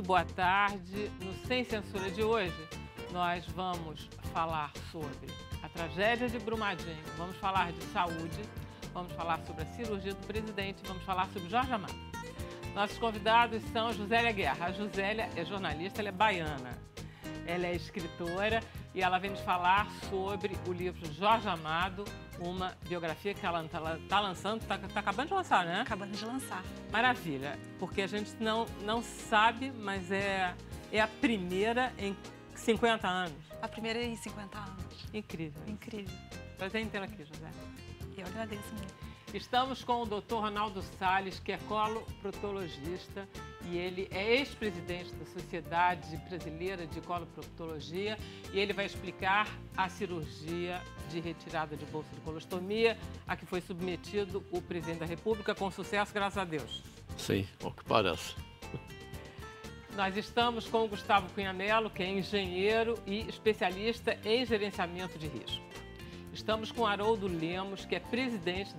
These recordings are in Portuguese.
muito boa tarde. No Sem Censura de hoje, nós vamos falar sobre a tragédia de Brumadinho, vamos falar de saúde, vamos falar sobre a cirurgia do presidente, vamos falar sobre Jorge Amado. Nossos convidados são Josélia Guerra. A Josélia é jornalista, ela é baiana, ela é escritora e ela vem nos falar sobre o livro Jorge Amado, uma biografia que ela está lançando, está acabando de lançar, né? Acabando de lançar. Maravilha, porque a gente não sabe, mas é a primeira em 50 anos. A primeira em 50 anos. Incrível. Incrível. Prazer em tê-la aqui, José. Eu agradeço muito. Estamos com o Dr. Ronaldo Salles, que é coloproctologista e ele é ex-presidente da Sociedade Brasileira de Coloproctologia e ele vai explicar a cirurgia de retirada de bolsa de colostomia a que foi submetido o presidente da República com sucesso, graças a Deus. Sim, ao que parece. Nós estamos com o Gustavo Cunha Mello, que é engenheiro e especialista em gerenciamento de risco. Estamos com Haroldo Lemos, que é presidente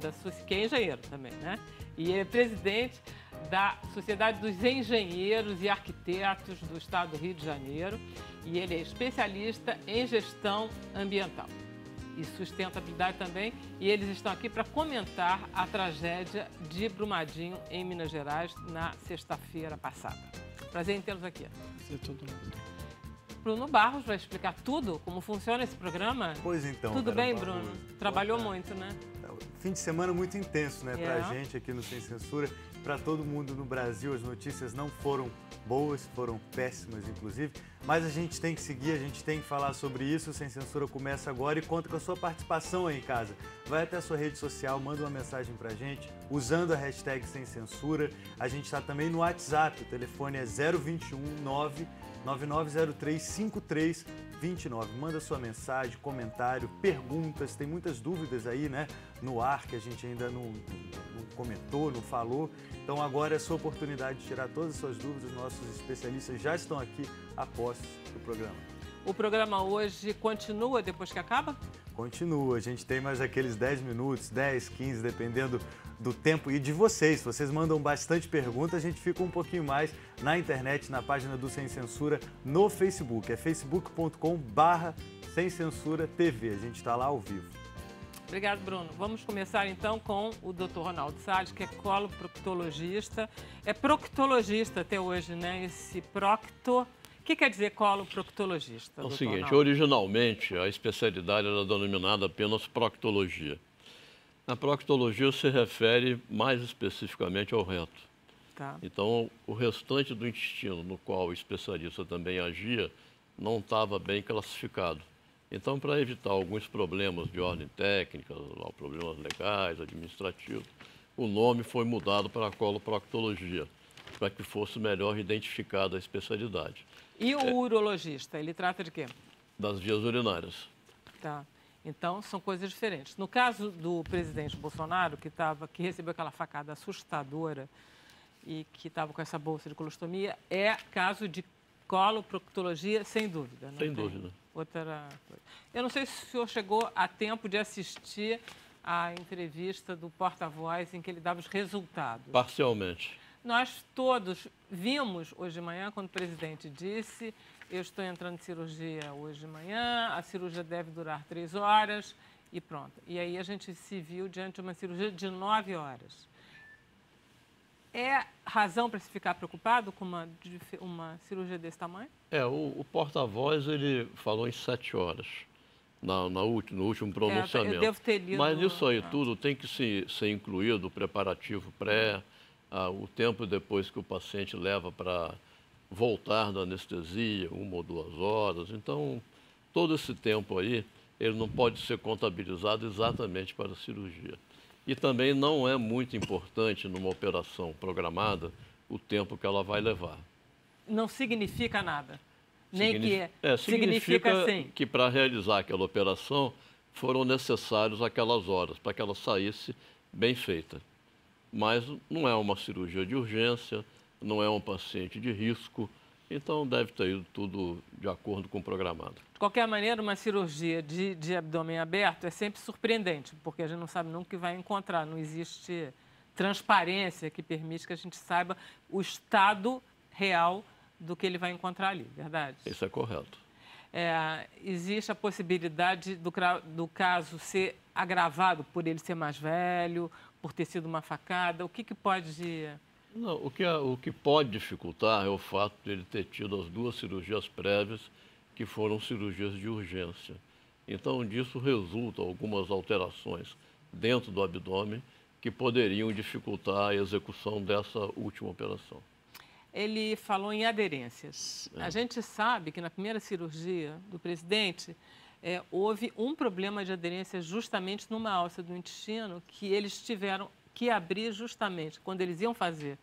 que é engenheiro também, né? E é presidente da Sociedade dos Engenheiros e Arquitetos do Estado do Rio de Janeiro. E ele é especialista em gestão ambiental e sustentabilidade também. E eles estão aqui para comentar a tragédia de Brumadinho, em Minas Gerais, na sexta-feira passada. Prazer em tê-los aqui. Sim, tudo bem. Bruno Barros vai explicar tudo, como funciona esse programa. Pois então. Tudo bem, Barros, Bruno? Trabalhou muito, né? Fim de semana muito intenso, né? Pra gente aqui no Sem Censura, para todo mundo no Brasil. As notícias não foram boas, foram péssimas, inclusive. Mas a gente tem que seguir, a gente tem que falar sobre isso. O Sem Censura começa agora e conta com a sua participação aí em casa. Vai até a sua rede social, manda uma mensagem pra gente, usando a hashtag Sem Censura. A gente está também no WhatsApp, o telefone é 021 999035329. Manda sua mensagem, comentário, perguntas, tem muitas dúvidas aí, né, no ar que a gente ainda não comentou, não falou. Então agora é a sua oportunidade de tirar todas as suas dúvidas. Nossos especialistas já estão aqui a postos do programa. O programa hoje continua depois que acaba? Continua, a gente tem mais aqueles 10 minutos, 10, 15, dependendo do tempo e de vocês. Se vocês mandam bastante pergunta, a gente fica um pouquinho mais na internet, na página do Sem Censura, no Facebook. É facebook.com/Sem Censura TV. A gente está lá ao vivo. Obrigado, Bruno. Vamos começar então com o Dr. Ronaldo Salles, que é coloproctologista. É proctologista até hoje, né? Esse procto... O que quer dizer coloproctologista? É o seguinte, Ronaldo? originalmente a especialidade era denominada apenas proctologia. A proctologia se refere mais especificamente ao reto. Tá. Então, o restante do intestino no qual o especialista também agia não estava bem classificado. Então, para evitar alguns problemas de ordem técnica, problemas legais, administrativos, o nome foi mudado para coloproctologia, para que fosse melhor identificada a especialidade. E o urologista, ele trata de quê? Das vias urinárias. Tá. Então, são coisas diferentes. No caso do presidente Bolsonaro, que recebeu aquela facada assustadora e que estava com essa bolsa de colostomia, é caso de coloproctologia, sem dúvida. Não sem tem dúvida. Outra coisa. Eu não sei se o senhor chegou a tempo de assistir a entrevista do porta-voz em que ele dava os resultados. Parcialmente. Nós todos vimos hoje de manhã, quando o presidente disse: eu estou entrando em cirurgia hoje de manhã, a cirurgia deve durar 3 horas e pronto. E aí a gente se viu diante de uma cirurgia de 9 horas. É razão para se ficar preocupado com uma cirurgia desse tamanho? O porta-voz ele falou em 7 horas. No último pronunciamento. Eu devo ter lido. Mas isso aí tudo tem que ser incluído, o preparativo pré, o tempo depois que o paciente leva para voltar da anestesia, 1 ou 2 horas. Então, todo esse tempo aí, ele não pode ser contabilizado exatamente para a cirurgia. E também não é muito importante numa operação programada o tempo que ela vai levar. Não significa nada. Significa sim. que para realizar aquela operação foram necessários aquelas horas para que ela saísse bem feita. Mas não é uma cirurgia de urgência, não é um paciente de risco, então deve ter ido tudo de acordo com o programado. De qualquer maneira, uma cirurgia de abdômen aberto é sempre surpreendente, porque a gente não sabe nunca o que vai encontrar, não existe transparência que permite que a gente saiba o estado real do que ele vai encontrar ali, verdade? Isso é correto. Existe a possibilidade do caso ser agravado por ele ser mais velho, por ter sido uma facada? O que pode... Não, o que pode dificultar é o fato de ele ter tido as 2 cirurgias prévias, que foram cirurgias de urgência. Então, disso resultam algumas alterações dentro do abdômen que poderiam dificultar a execução dessa última operação. Ele falou em aderências. A gente sabe que na primeira cirurgia do presidente houve um problema de aderência justamente numa alça do intestino que eles tiveram que abrir justamente quando eles iam fazer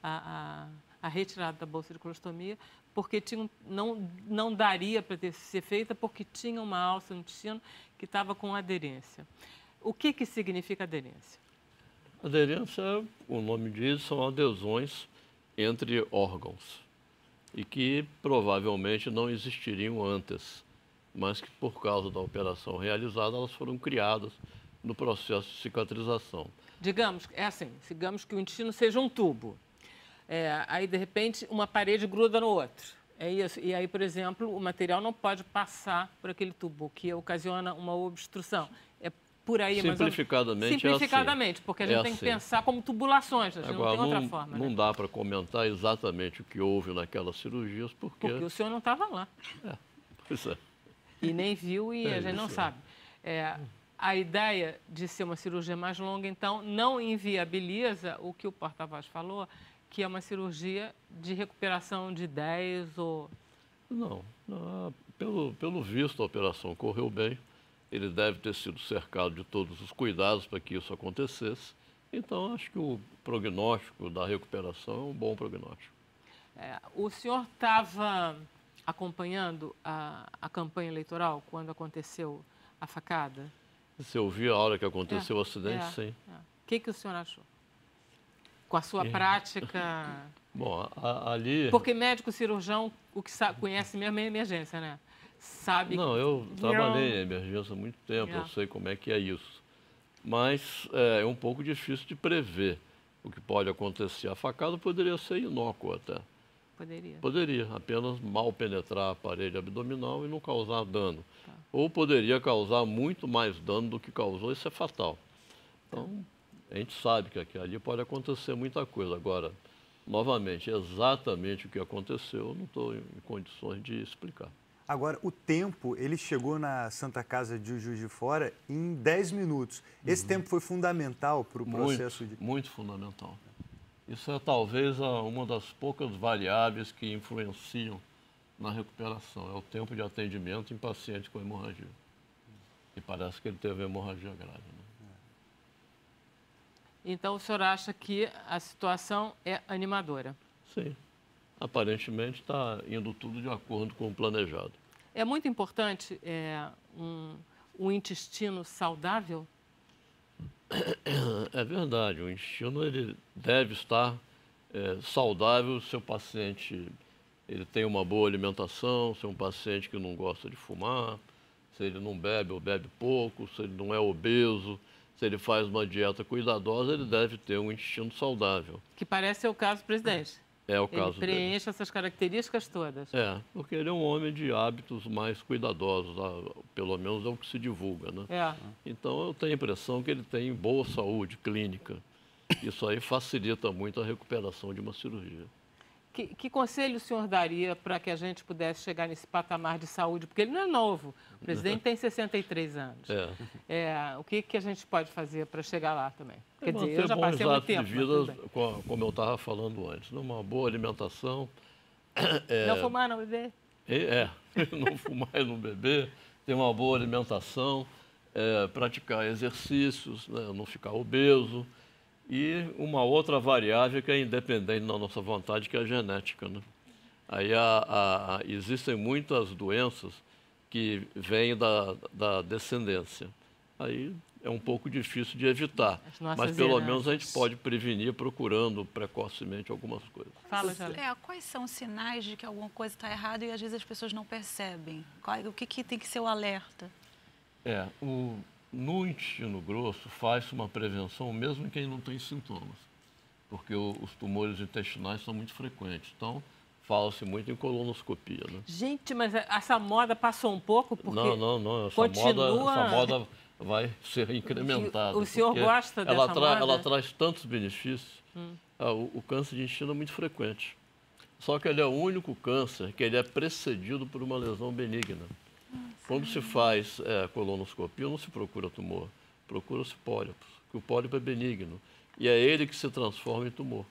a retirada da bolsa de colostomia, porque não daria para ser feita porque tinha uma alça no intestino que estava com aderência. O que significa aderência? Aderência, o nome diz, são adesões entre órgãos e que provavelmente não existiriam antes, mas que por causa da operação realizada elas foram criadas no processo de cicatrização. Digamos que o intestino seja um tubo, aí de repente uma parede gruda no outro, é isso, e aí, por exemplo, o material não pode passar por aquele tubo, o que ocasiona uma obstrução. Por aí, simplificadamente, porque a gente tem que pensar como tubulações, a gente Agora, não tem outra forma. Não dá para comentar exatamente o que houve naquelas cirurgias, porque o senhor não estava lá. Pois é. E nem viu e a gente não sabe. A ideia de ser uma cirurgia mais longa, então, não inviabiliza o que o porta-voz falou, que é uma cirurgia de recuperação de 10 ou... Não, pelo visto a operação correu bem. Ele deve ter sido cercado de todos os cuidados para que isso acontecesse. Então, acho que o prognóstico da recuperação é um bom prognóstico. O senhor estava acompanhando a campanha eleitoral quando aconteceu a facada? Você ouviu a hora que aconteceu o acidente? Sim. O que o senhor achou? Com a sua prática... Bom, ali... Porque médico cirurgião, o que conhece mesmo é emergência, né? Sabe... Não, eu trabalhei em emergência há muito tempo, eu sei como é que é isso. Mas é um pouco difícil de prever o que pode acontecer. A facada poderia ser inócua até. Poderia? Poderia, apenas mal penetrar a parede abdominal e não causar dano. Ou poderia causar muito mais dano do que causou, isso é fatal. Então, a gente sabe que ali pode acontecer muita coisa. Agora, novamente, exatamente o que aconteceu, eu não estou em condições de explicar. Agora, o tempo, ele chegou na Santa Casa de Juiz de Fora em 10 minutos. Esse tempo foi fundamental para o processo de... Muito fundamental. Isso é talvez uma das poucas variáveis que influenciam na recuperação. É o tempo de atendimento em paciente com hemorragia. E parece que ele teve hemorragia grave, né? Então, o senhor acha que a situação é animadora? Sim. Aparentemente está indo tudo de acordo com o planejado. É muito importante um intestino saudável? É verdade, o intestino ele deve estar saudável se o paciente ele tem uma boa alimentação, se é um paciente que não gosta de fumar, se ele não bebe ou bebe pouco, se ele não é obeso, se ele faz uma dieta cuidadosa, ele deve ter um intestino saudável. Que parece ser o caso do presidente. É o caso dele. Ele preenche essas características todas. Porque ele é um homem de hábitos mais cuidadosos, pelo menos é o que se divulga, né? Então eu tenho a impressão que ele tem boa saúde clínica. Isso aí facilita muito a recuperação de uma cirurgia. Que conselho o senhor daria para que a gente pudesse chegar nesse patamar de saúde? Porque ele não é novo, o presidente tem 63 anos. O que a gente pode fazer para chegar lá também? Quer dizer, eu já passei muito tempo. De vida, como eu estava falando antes, uma boa alimentação. Não fumar, não beber? Não fumar e não beber, ter uma boa alimentação, praticar exercícios, né, não ficar obeso. E uma outra variável que é independente da nossa vontade, que é a genética, né? Aí existem muitas doenças que vêm da descendência. Aí é um pouco difícil de evitar, mas pelo menos a gente pode prevenir procurando precocemente algumas coisas. Fala, Jale. Quais são os sinais de que alguma coisa está errada e às vezes as pessoas não percebem? O que tem que ser o alerta? No intestino grosso, faz-se uma prevenção mesmo em quem não tem sintomas, porque os tumores intestinais são muito frequentes. Então, fala-se muito em colonoscopia, né? Gente, mas essa moda passou um pouco porque Não. Essa moda vai ser incrementada. O senhor gosta dessa moda? Ela traz tantos benefícios. O câncer de intestino é muito frequente. Só que ele é o único câncer que ele é precedido por uma lesão benigna. Quando se faz colonoscopia, não se procura tumor, procura-se pólipos, que o pólipo é benigno. E é ele que se transforma em tumor.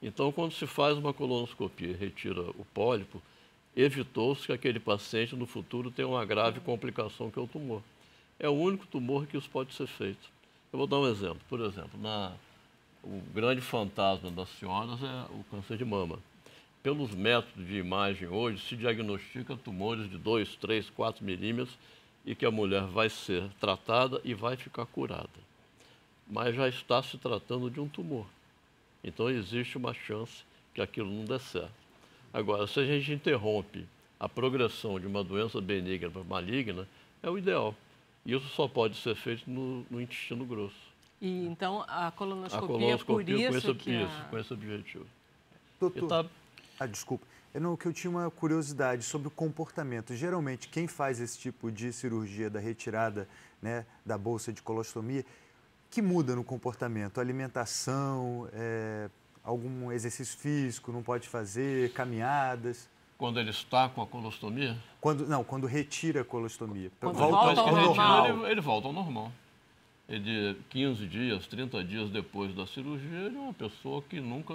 Então, quando se faz uma colonoscopia e retira o pólipo, evitou-se que aquele paciente no futuro tenha uma grave complicação que é o tumor. É o único tumor que isso pode ser feito. Eu vou dar um exemplo. Por exemplo, o grande fantasma das senhoras é o câncer de mama. Pelos métodos de imagem hoje, se diagnostica tumores de 2, 3, 4 milímetros e que a mulher vai ser tratada e vai ficar curada. Mas já está se tratando de um tumor. Então, existe uma chance que aquilo não dê certo. Agora, se a gente interrompe a progressão de uma doença benigna para maligna, é o ideal. Isso só pode ser feito no intestino grosso. E então, a colonoscopia é por isso com esse objetivo. Doutor, desculpa. Que eu tinha uma curiosidade sobre o comportamento. Geralmente, quem faz esse tipo de cirurgia da retirada, né, da bolsa de colostomia, que muda no comportamento? Alimentação, algum exercício físico, não pode fazer, caminhadas? Quando ele está com a colostomia? Quando retira a colostomia. Volta ao normal. Ele volta ao normal. Ele, 15 dias, 30 dias depois da cirurgia, ele é uma pessoa que nunca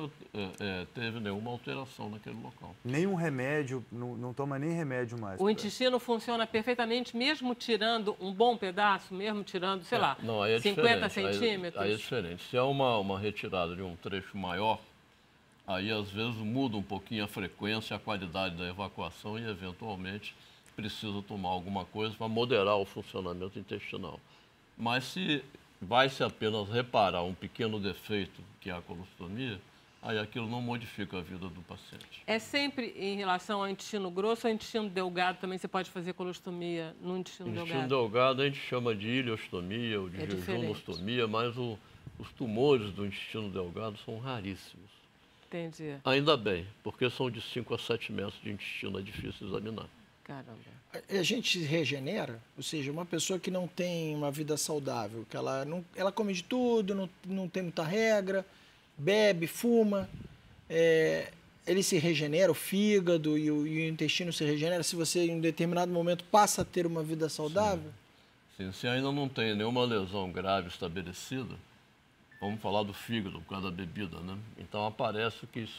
teve nenhuma alteração naquele local. Nenhum remédio, não toma nem remédio mais. O intestino funciona perfeitamente, mesmo tirando um bom pedaço, mesmo tirando, sei lá, 50 centímetros? Aí é diferente. Se é uma retirada de um trecho maior, aí às vezes muda um pouquinho a frequência, a qualidade da evacuação e eventualmente precisa tomar alguma coisa para moderar o funcionamento intestinal. Mas se vai-se apenas reparar um pequeno defeito, que é a colostomia, aí aquilo não modifica a vida do paciente. É sempre em relação ao intestino grosso ou intestino delgado também você pode fazer colostomia no intestino delgado? Intestino delgado a gente chama de ileostomia ou de jejunostomia, mas os tumores do intestino delgado são raríssimos. Entendi. Ainda bem, porque são de 5 a 7 metros de intestino, é difícil examinar. Caramba. A gente se regenera, ou seja, uma pessoa que não tem uma vida saudável, que ela come de tudo, não tem muita regra, bebe, fuma, ele se regenera, o fígado e o intestino se regenera, se você em um determinado momento passa a ter uma vida saudável? Sim, se ainda não tem nenhuma lesão grave estabelecida, vamos falar do fígado, por causa da bebida, né? Então aparece o que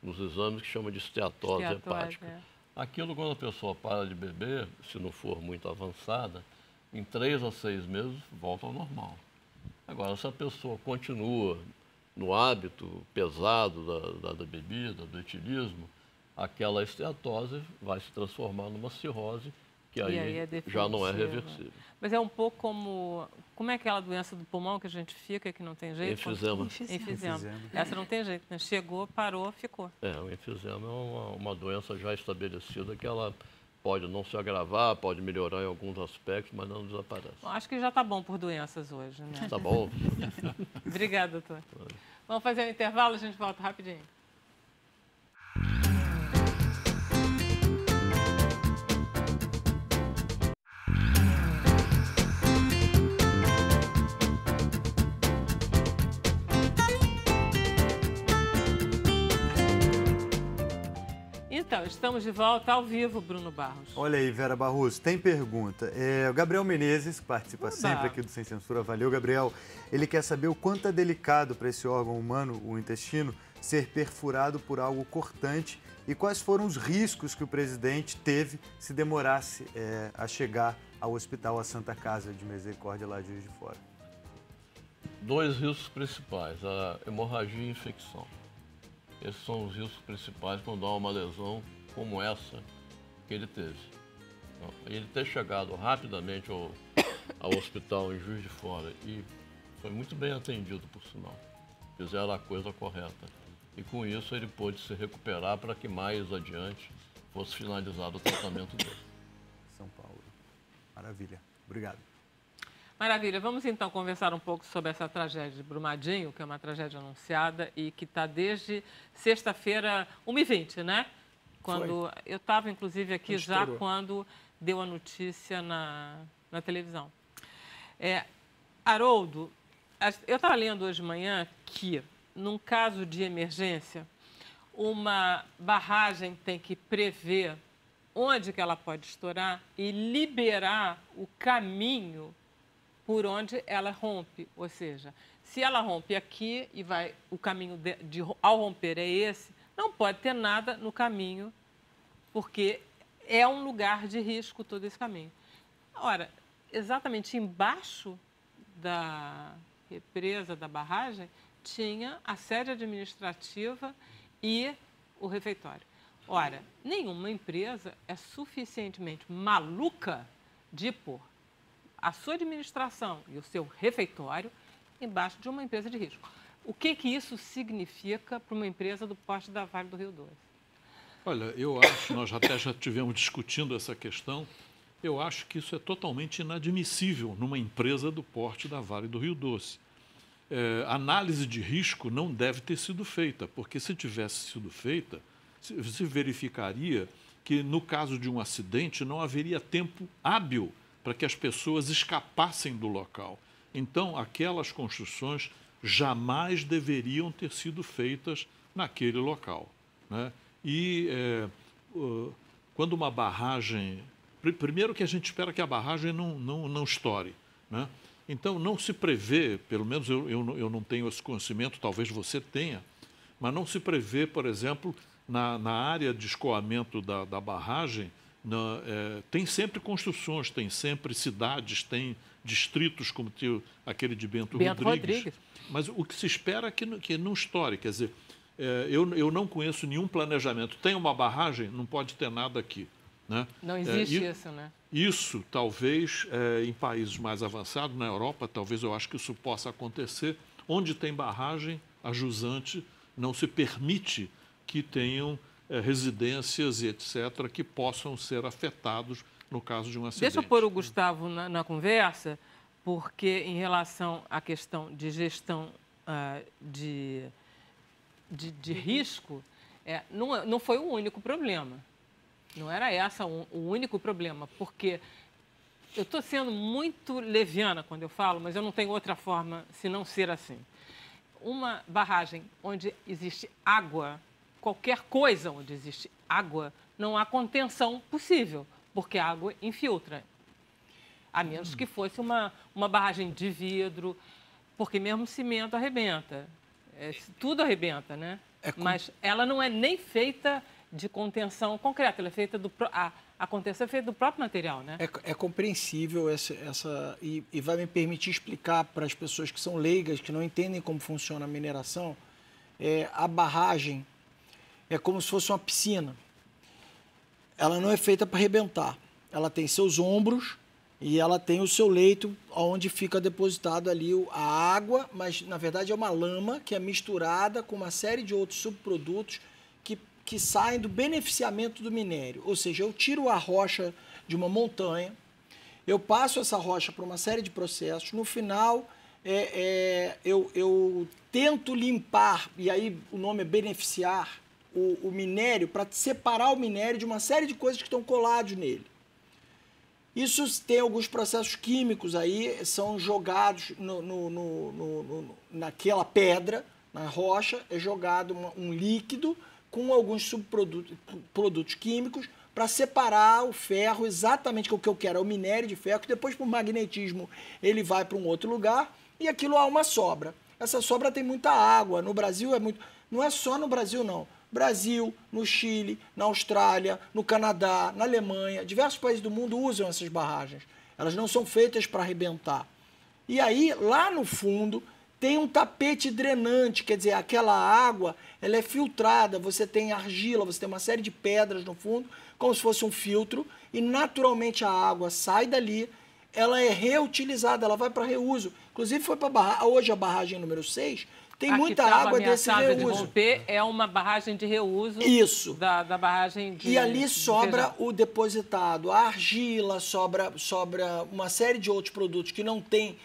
nos exames que chama de esteatose hepática. Aquilo, quando a pessoa para de beber, se não for muito avançada, em 3 a 6 meses volta ao normal. Agora, se a pessoa continua no hábito pesado da bebida, do etilismo, aquela esteatose vai se transformar numa cirrose, que aí já não é reversível. Mas é um pouco como é aquela doença do pulmão que a gente fica, que não tem jeito? Enfisema. Essa não tem jeito, né? Chegou, parou, ficou. O enfisema é uma doença já estabelecida que ela pode não se agravar, pode melhorar em alguns aspectos, mas não desaparece. Bom, acho que já está bom por doenças hoje, né? Tá bom. Obrigada, doutor. Vamos fazer um intervalo, a gente volta rapidinho. Então, estamos de volta ao vivo, Bruno Barros. Olha aí, Vera Barroso, tem pergunta. O Gabriel Menezes, que participa sempre aqui do Sem Censura, valeu, Gabriel. Ele quer saber o quanto é delicado para esse órgão humano, o intestino, ser perfurado por algo cortante e quais foram os riscos que o presidente teve se demorasse a chegar ao hospital, a Santa Casa de Misericórdia lá de Juiz de Fora. 2 riscos principais, a hemorragia e a infecção. Esses são os riscos principais quando há uma lesão como essa que ele teve. Ele ter chegado rapidamente ao hospital em Juiz de Fora e foi muito bem atendido, por sinal. Fizeram a coisa correta. E com isso ele pôde se recuperar para que mais adiante fosse finalizado o tratamento dele. São Paulo. Maravilha. Obrigado. Maravilha. Vamos então conversar um pouco sobre essa tragédia de Brumadinho, que é uma tragédia anunciada e que está desde sexta-feira, 1h20, né? Quando eu estava, inclusive, aqui já quando deu a notícia na televisão. Haroldo, eu estava lendo hoje de manhã que, num caso de emergência, uma barragem tem que prever onde que ela pode estourar e liberar o caminho por onde ela rompe. Ou seja, se ela rompe aqui e o caminho ao romper é esse, não pode ter nada no caminho, porque é um lugar de risco todo esse caminho. Ora, exatamente embaixo da represa, da barragem, tinha a sede administrativa e o refeitório. Ora, nenhuma empresa é suficientemente maluca de pôr a sua administração e o seu refeitório embaixo de uma empresa de risco. O que isso significa para uma empresa do porte da Vale do Rio Doce? Olha, eu acho, nós até já estivemos discutindo essa questão, eu acho que isso é totalmente inadmissível numa empresa do porte da Vale do Rio Doce. Análise de risco não deve ter sido feita, porque se tivesse sido feita, se verificaria que, no caso de um acidente, não haveria tempo hábil para que as pessoas escapassem do local. Então, aquelas construções jamais deveriam ter sido feitas naquele local, né? E quando uma barragem... Primeiro que a gente espera que a barragem não estoure, né? Então, não se prevê, pelo menos eu não tenho esse conhecimento, talvez você tenha, mas não se prevê, por exemplo, na área de escoamento da barragem, tem sempre construções, tem sempre cidades, tem distritos como aquele de Bento Rodrigues. Mas o que se espera é que não estoure. Quer dizer, eu não conheço nenhum planejamento. Tem uma barragem, não pode ter nada aqui, né? Não existe isso, né? Isso, talvez, em países mais avançados, na Europa, talvez eu acho que isso possa acontecer. Onde tem barragem, a jusante não se permite que tenham residências e etc., que possam ser afetados no caso de um acidente. Deixa eu pôr o Gustavo na conversa, porque em relação à questão de gestão de risco, não foi o único problema. Não era o único problema, porque eu estou sendo muito leviana quando eu falo, mas eu não tenho outra forma senão ser assim. Uma barragem onde existe água, qualquer coisa onde existe água, não há contenção possível, porque a água infiltra. A menos que fosse uma barragem de vidro, porque mesmo cimento arrebenta. Tudo arrebenta, né? Mas ela não é nem feita de contenção concreta, ela é feita a contenção é feita do próprio material, né? É compreensível e vai me permitir explicar para as pessoas que são leigas, que não entendem como funciona a mineração. A barragem é como se fosse uma piscina. Ela não é feita para arrebentar. Ela tem seus ombros e ela tem o seu leito onde fica depositado ali a água, mas na verdade é uma lama que é misturada com uma série de outros subprodutos que saem do beneficiamento do minério. Ou seja, eu tiro a rocha de uma montanha, eu passo essa rocha por uma série de processos, no final eu tento limpar, e aí o nome é beneficiar, o minério, para separar o minério de uma série de coisas que estão colados nele. Isso tem alguns processos químicos aí, são jogados naquela pedra, na rocha, é jogado um líquido com alguns subprodutos químicos para separar o ferro, exatamente o que eu quero, é o minério de ferro, que depois, por magnetismo, ele vai para um outro lugar e aquilo há uma sobra. Essa sobra tem muita água. No Brasil é muito... Não é só no Brasil, não. Brasil, no Chile, na Austrália, no Canadá, na Alemanha, diversos países do mundo usam essas barragens. Elas não são feitas para arrebentar. E aí, lá no fundo, tem um tapete drenante, quer dizer, aquela água, ela é filtrada, você tem argila, você tem uma série de pedras no fundo, como se fosse um filtro, e naturalmente a água sai dali, ela é reutilizada, ela vai para reuso. Inclusive, hoje a barragem número 6 tem muita água desse reuso. De romper é uma barragem de reuso. Isso. Da barragem de... E ali sobra o depositado, a argila, sobra uma série de outros produtos que não tem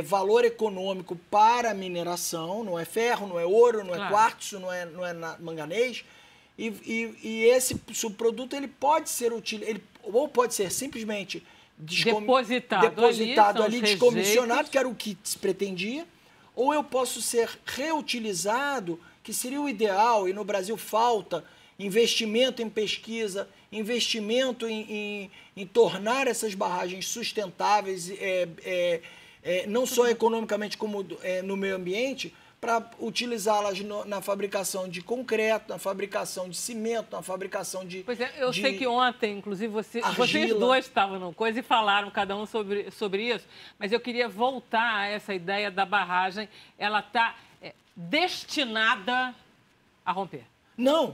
valor econômico para a mineração, não é ferro, não é ouro, não é quartzo, não é manganês. E esse subproduto ele pode ser utilizado, ou pode ser simplesmente depositado ali descomissionado, que era o que se pretendia, ou eu posso ser reutilizado, que seria o ideal, e no Brasil falta investimento em pesquisa, investimento em tornar essas barragens sustentáveis, não só economicamente como no meio ambiente, para utilizá-las na fabricação de concreto, na fabricação de cimento, na fabricação de... Pois é, eu sei que ontem, inclusive, vocês dois estavam no coisa e falaram cada um sobre isso, mas eu queria voltar a essa ideia da barragem. Ela está destinada a romper. Não,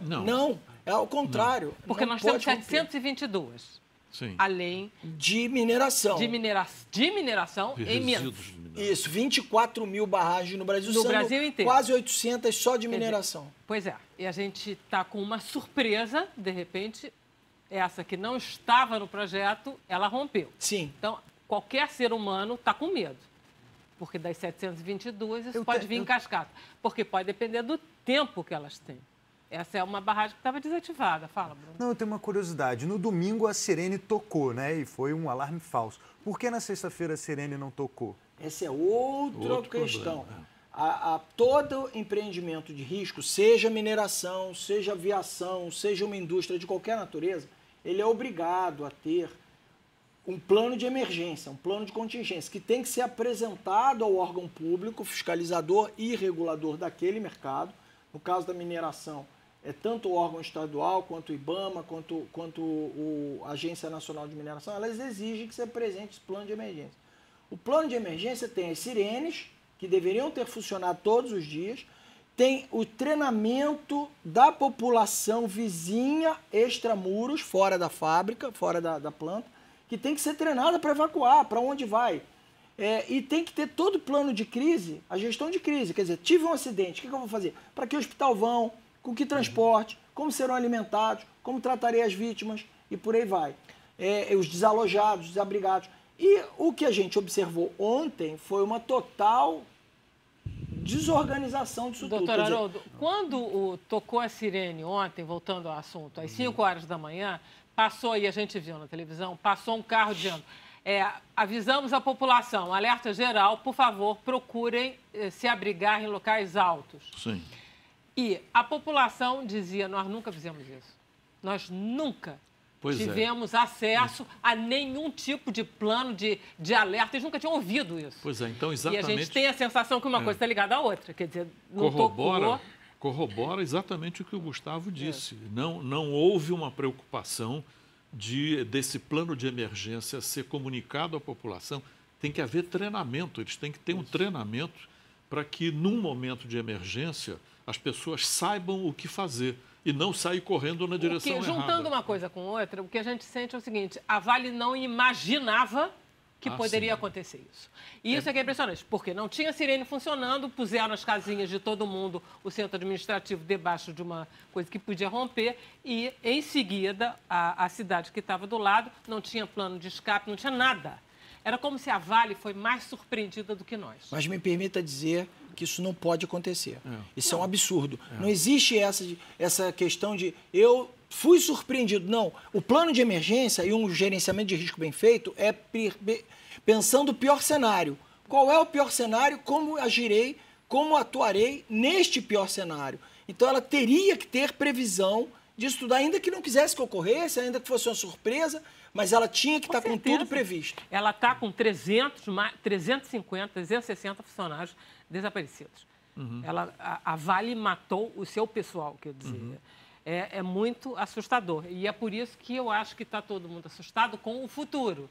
é ao contrário. Porque nós temos 722. Sim. Além de mineração. De mineração em Minas. Isso, 24 mil barragens no Brasil. No Brasil inteiro. Quase 800 só de mineração. Pois é. E a gente está com uma surpresa, de repente, essa que não estava no projeto, ela rompeu. Sim. Então, qualquer ser humano está com medo. Porque das 722, isso pode vir em cascata. Porque pode depender do tempo que elas têm. Essa é uma barragem que estava desativada. Fala, Bruno. Não, eu tenho uma curiosidade. No domingo a sirene tocou, né? E foi um alarme falso. Por que na sexta-feira a sirene não tocou? Essa é outra questão. Todo empreendimento de risco, seja mineração, seja aviação, seja uma indústria de qualquer natureza, ele é obrigado a ter um plano de emergência, um plano de contingência, que tem que ser apresentado ao órgão público, fiscalizador e regulador daquele mercado. No caso da mineração, tanto o órgão estadual, quanto o IBAMA, quanto a Agência Nacional de Mineração, elas exigem que se apresente esse plano de emergência. O plano de emergência tem as sirenes, que deveriam ter funcionado todos os dias, tem o treinamento da população vizinha extramuros, fora da fábrica, fora da planta, que tem que ser treinada para evacuar, para onde vai. E tem que ter todo o plano de crise, a gestão de crise. Quer dizer, tive um acidente, o que eu vou fazer? Para que hospital vão? Com que transporte? Como serão alimentados? Como tratarei as vítimas? E por aí vai. Os desalojados, desabrigados. E o que a gente observou ontem foi uma total desorganização disso tudo. Doutor Haroldo, quando tocou a sirene ontem, voltando ao assunto, às 5 horas da manhã, passou, e a gente viu na televisão, passou um carro dizendo... avisamos a população, alerta geral, por favor, procurem se abrigar em locais altos. Sim. E a população dizia, nós nunca fizemos isso. Nós nunca tivemos acesso a nenhum tipo de plano de alerta. Eles nunca tinham ouvido isso. Pois é, então exatamente... E a gente tem a sensação que uma coisa está ligada à outra. Quer dizer, não corrobora exatamente o que o Gustavo disse. Não houve uma preocupação desse plano de emergência ser comunicado à população. Tem que haver treinamento, eles têm que ter um treinamento para que, num momento de emergência, as pessoas saibam o que fazer e não sair correndo na direção errada. Juntando uma coisa com outra, o que a gente sente é o seguinte, a Vale não imaginava que poderia acontecer isso. E isso é que é impressionante, porque não tinha sirene funcionando, puseram as casinhas de todo mundo, o centro administrativo, debaixo de uma coisa que podia romper, e, em seguida, a cidade que estava do lado não tinha plano de escape, não tinha nada. Era como se a Vale foi mais surpreendida do que nós. Mas me permita dizer que isso não pode acontecer. Isso é um absurdo. Não existe essa questão de eu fui surpreendido. Não. O plano de emergência e um gerenciamento de risco bem feito é pensando o pior cenário. Qual é o pior cenário? Como agirei? Como atuarei neste pior cenário? Então, ela teria que ter previsão disso tudo, ainda que não quisesse que ocorresse, ainda que fosse uma surpresa, mas ela tinha que estar com tudo previsto. Ela está com 350, 360 funcionários desaparecidos. A Vale matou o seu pessoal, quer dizer. É muito assustador. E é por isso que eu acho que está todo mundo assustado com o futuro.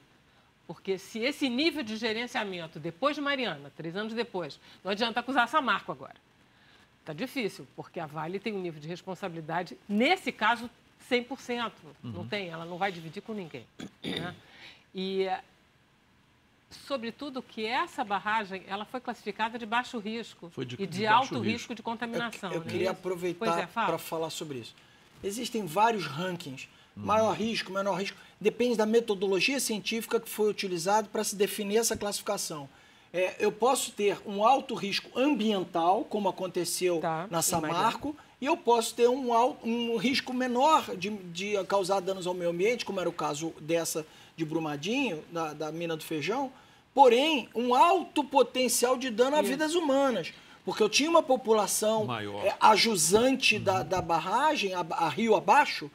Porque se esse nível de gerenciamento, depois de Mariana, 3 anos depois, não adianta acusar Samarco agora. Está difícil, porque a Vale tem um nível de responsabilidade, nesse caso, 100%. Não tem, ela não vai dividir com ninguém. Né? E sobretudo, que essa barragem ela foi classificada de baixo risco e de baixo alto risco de contaminação. Eu queria aproveitar para falar sobre isso. Existem vários rankings. Maior risco, menor risco. Depende da metodologia científica que foi utilizada para se definir essa classificação. Eu posso ter um alto risco ambiental, como aconteceu na Samarco, e eu posso ter um risco menor de causar danos ao meio ambiente, como era o caso dessa de Brumadinho, da mina do Feijão, porém, um alto potencial de dano a vidas humanas. Porque eu tinha uma população ajusante da barragem, a rio abaixo,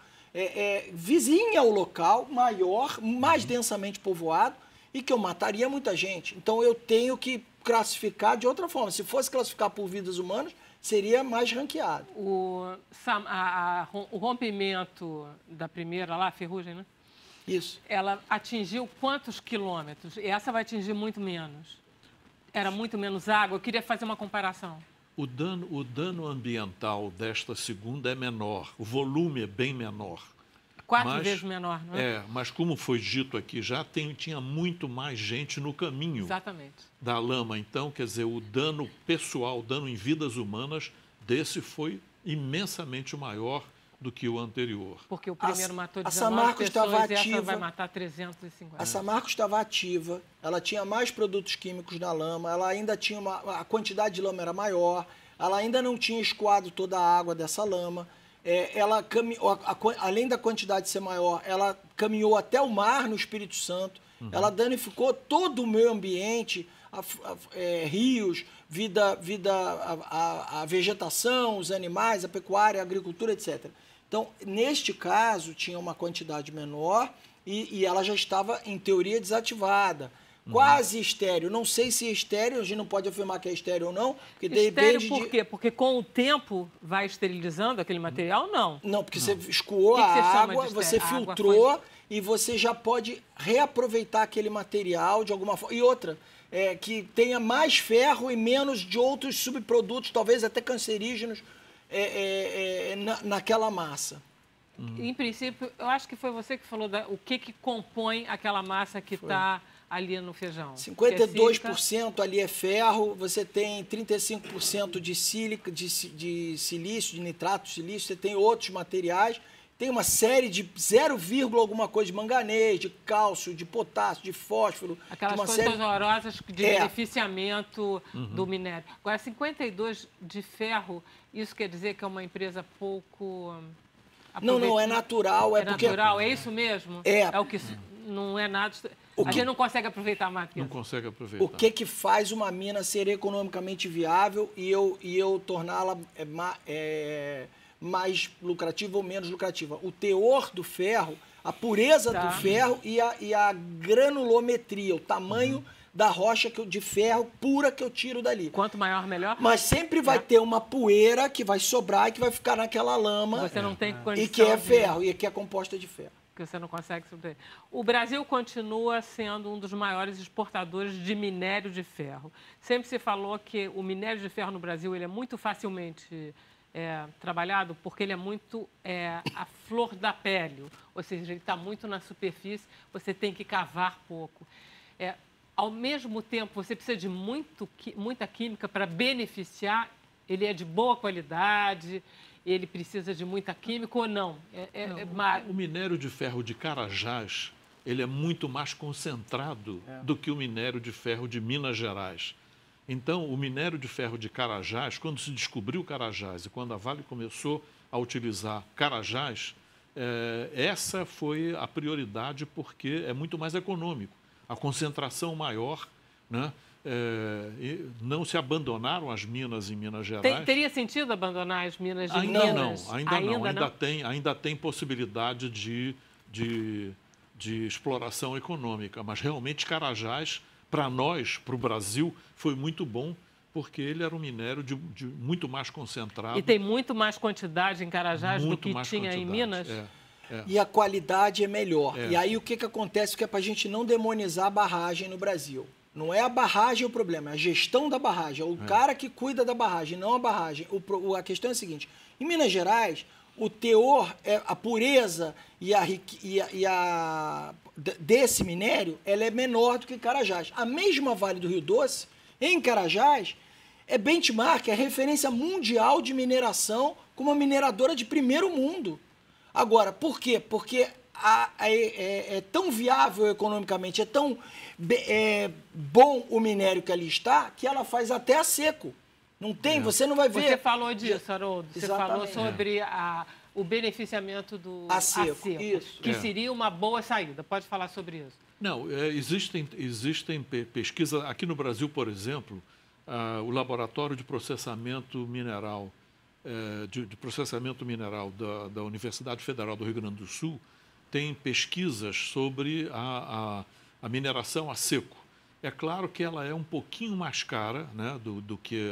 vizinha ao local, maior, mais densamente povoado, e que eu mataria muita gente. Então eu tenho que classificar de outra forma. Se fosse classificar por vidas humanas, seria mais ranqueado. O rompimento da primeira lá, a ferrugem, né? Isso. Ela atingiu quantos quilômetros? E essa vai atingir muito menos. Era muito menos água. Eu queria fazer uma comparação. O dano ambiental desta segunda é menor. O volume é bem menor. 4 vezes menor, não é? Mas como foi dito aqui, já tinha muito mais gente no caminho da lama. Então, quer dizer, o dano pessoal, o dano em vidas humanas, desse foi imensamente maior do que o anterior. Porque o primeiro matou 19 pessoas e essa vai matar 350. A Samarco estava ativa, ela tinha mais produtos químicos na lama, ela ainda tinha a quantidade de lama era maior, ela ainda não tinha escoado toda a água dessa lama. Ela além da quantidade ser maior, ela caminhou até o mar no Espírito Santo, ela danificou todo o meio ambiente, rios, a vegetação, os animais, a pecuária, a agricultura, etc. Então, neste caso, tinha uma quantidade menor e ela já estava, em teoria, desativada. Quase estéreo. Não sei se é estéreo, a gente não pode afirmar que é estéreo ou não. Porque estéreo por quê? Porque com o tempo vai esterilizando aquele material ou não? Não, porque você escoou a água, você filtrou e você já pode reaproveitar aquele material de alguma forma. E outra, que tenha mais ferro e menos de outros subprodutos, talvez até cancerígenos, naquela massa. Em princípio, eu acho que foi você que falou o que compõe aquela massa que está ali no feijão. 52% ali é ferro, você tem 35% de silício, de nitrato de silício, você tem outros materiais, tem uma série de 0, alguma coisa de manganês, de cálcio, de potássio, de fósforo. Aquelas coisas horrorosas de beneficiamento do minério. Agora, 52 de ferro, isso quer dizer que é uma empresa pouco... Não, é natural. Natural, é isso mesmo? É o que não é nada... A gente não consegue aproveitar mais. Não consegue aproveitar. O que faz uma mina ser economicamente viável e eu torná-la mais lucrativa ou menos lucrativa? O teor do ferro, a pureza do ferro e a granulometria, o tamanho da rocha de ferro pura que eu tiro dali. Quanto maior, melhor? Mas sempre vai ter uma poeira que vai sobrar e que vai ficar naquela lama. Você não tem condição. E que é ferro, e que é composta de ferro. Que você não consegue subtrair. O Brasil continua sendo um dos maiores exportadores de minério de ferro. Sempre se falou que o minério de ferro no Brasil ele é muito facilmente trabalhado porque ele é muito a flor da pele, ou seja, ele está muito na superfície, você tem que cavar pouco. Ao mesmo tempo, você precisa de muita química para beneficiar, ele é de boa qualidade, ele precisa de muita química ou não? O minério de ferro de Carajás, ele é muito mais concentrado do que o minério de ferro de Minas Gerais. Então, o minério de ferro de Carajás, quando se descobriu Carajás e quando a Vale começou a utilizar Carajás, essa foi a prioridade porque é muito mais econômico. A concentração maior, né? Não se abandonaram as minas em Minas Gerais. Teria sentido abandonar as minas de Minas? Ainda tem possibilidade de exploração econômica, mas realmente Carajás, para nós, para o Brasil, foi muito bom, porque ele era um minério de muito mais concentrado. E tem muito mais quantidade em Carajás do que tinha em Minas? E a qualidade é melhor. E aí o que acontece que é para a gente não demonizar a barragem no Brasil. Não é a barragem o problema, é a gestão da barragem. É o cara que cuida da barragem, não a barragem. A questão é a seguinte, em Minas Gerais, o teor, a pureza desse minério, ela é menor do que Carajás. A mesma Vale do Rio Doce, em Carajás, é benchmark, é referência mundial de mineração como uma mineradora de primeiro mundo. Agora, por quê? Porque é tão viável economicamente, é tão bom o minério que ali está, que ela faz até a seco. Não tem, você não vai ver... Você falou disso, Haroldo. Você falou Exatamente. sobre o beneficiamento do A seco, isso. que seria uma boa saída. Pode falar sobre isso. Não, existem pesquisas. Aqui no Brasil, por exemplo, o Laboratório de Processamento Mineral, da Universidade Federal do Rio Grande do Sul tem pesquisas sobre a mineração a seco. É claro que ela é um pouquinho mais cara, né, do que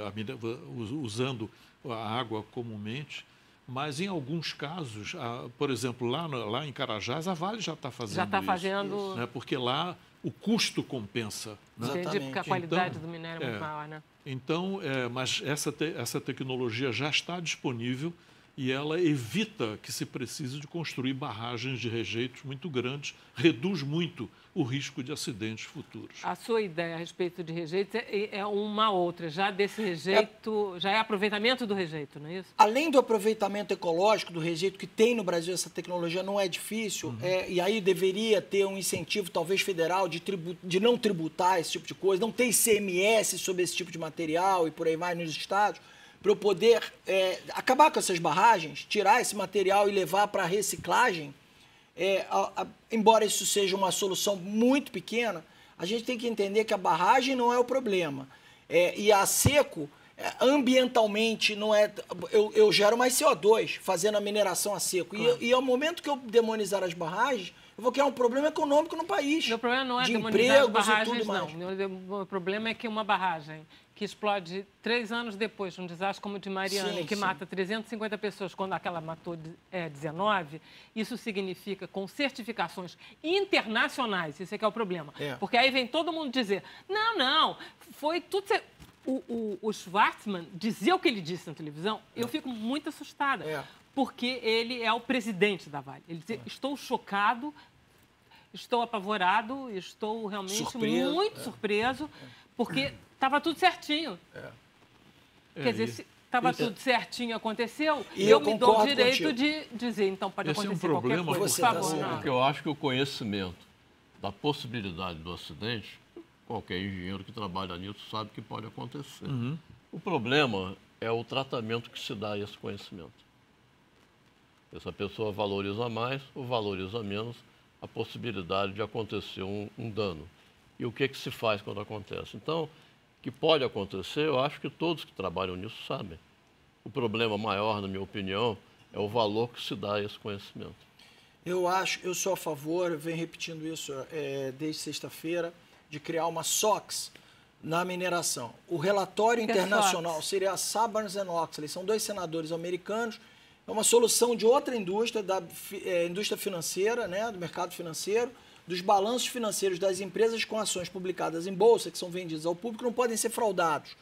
usando a água comumente, mas em alguns casos, por exemplo, lá em Carajás, a Vale já está fazendo isso. Já está fazendo... Né, porque lá o custo compensa. Né? Entendi, porque a qualidade do minério é muito maior, né? Então, mas essa tecnologia já está disponível e ela evita que se precise de construir barragens de rejeitos muito grandes, reduz muito o risco de acidentes futuros. A sua ideia a respeito de rejeitos é uma outra, já desse rejeito, já é aproveitamento do rejeito, não é isso? Além do aproveitamento ecológico do rejeito que tem no Brasil, essa tecnologia não é difícil, e aí deveria ter um incentivo, talvez federal, de não tributar esse tipo de coisa, não ter ICMS sobre esse tipo de material e por aí vai nos estados, para eu poder acabar com essas barragens, tirar esse material e levar para reciclagem. Embora isso seja uma solução muito pequena, a gente tem que entender que a barragem não é o problema. E a seco, ambientalmente, não é... Eu gero mais CO2 fazendo a mineração a seco. Claro. E ao momento que eu demonizar as barragens, eu vou criar um problema econômico no país. Meu problema não é de demonizar as empregos barragens, e tudo mais. Não. O problema é que uma barragem que explode 3 anos depois de um desastre como o de Mariana, que mata 350 pessoas, quando aquela matou 19, isso significa, com certificações internacionais, isso é que é o problema. Porque aí vem todo mundo dizer, não, foi tudo... O Schwartzman dizer o que ele disse na televisão, eu fico muito assustada, porque ele é o presidente da Vale. Ele diz, estou chocado, estou apavorado, estou realmente muito surpreso, porque estava tudo certinho. Quer dizer, se estava tudo certinho, aconteceu, e eu me dou o direito de dizer, então pode acontecer qualquer coisa, por favor. Porque eu acho que o conhecimento da possibilidade do acidente, qualquer engenheiro que trabalha nisso sabe que pode acontecer. O problema é o tratamento que se dá a esse conhecimento. Essa pessoa valoriza mais ou valoriza menos a possibilidade de acontecer um dano. E o que se faz quando acontece? Então, que pode acontecer, eu acho que todos que trabalham nisso sabem. O problema maior, na minha opinião, é o valor que se dá a esse conhecimento. Eu sou a favor, eu venho repetindo isso desde sexta-feira, de criar uma SOX na mineração. O relatório internacional seria a Sarbanes and Oxley, são 2 senadores americanos, é uma solução de outra indústria, da indústria financeira, né, do mercado financeiro, dos balanços financeiros das empresas com ações publicadas em bolsa, que são vendidas ao público, não podem ser fraudados.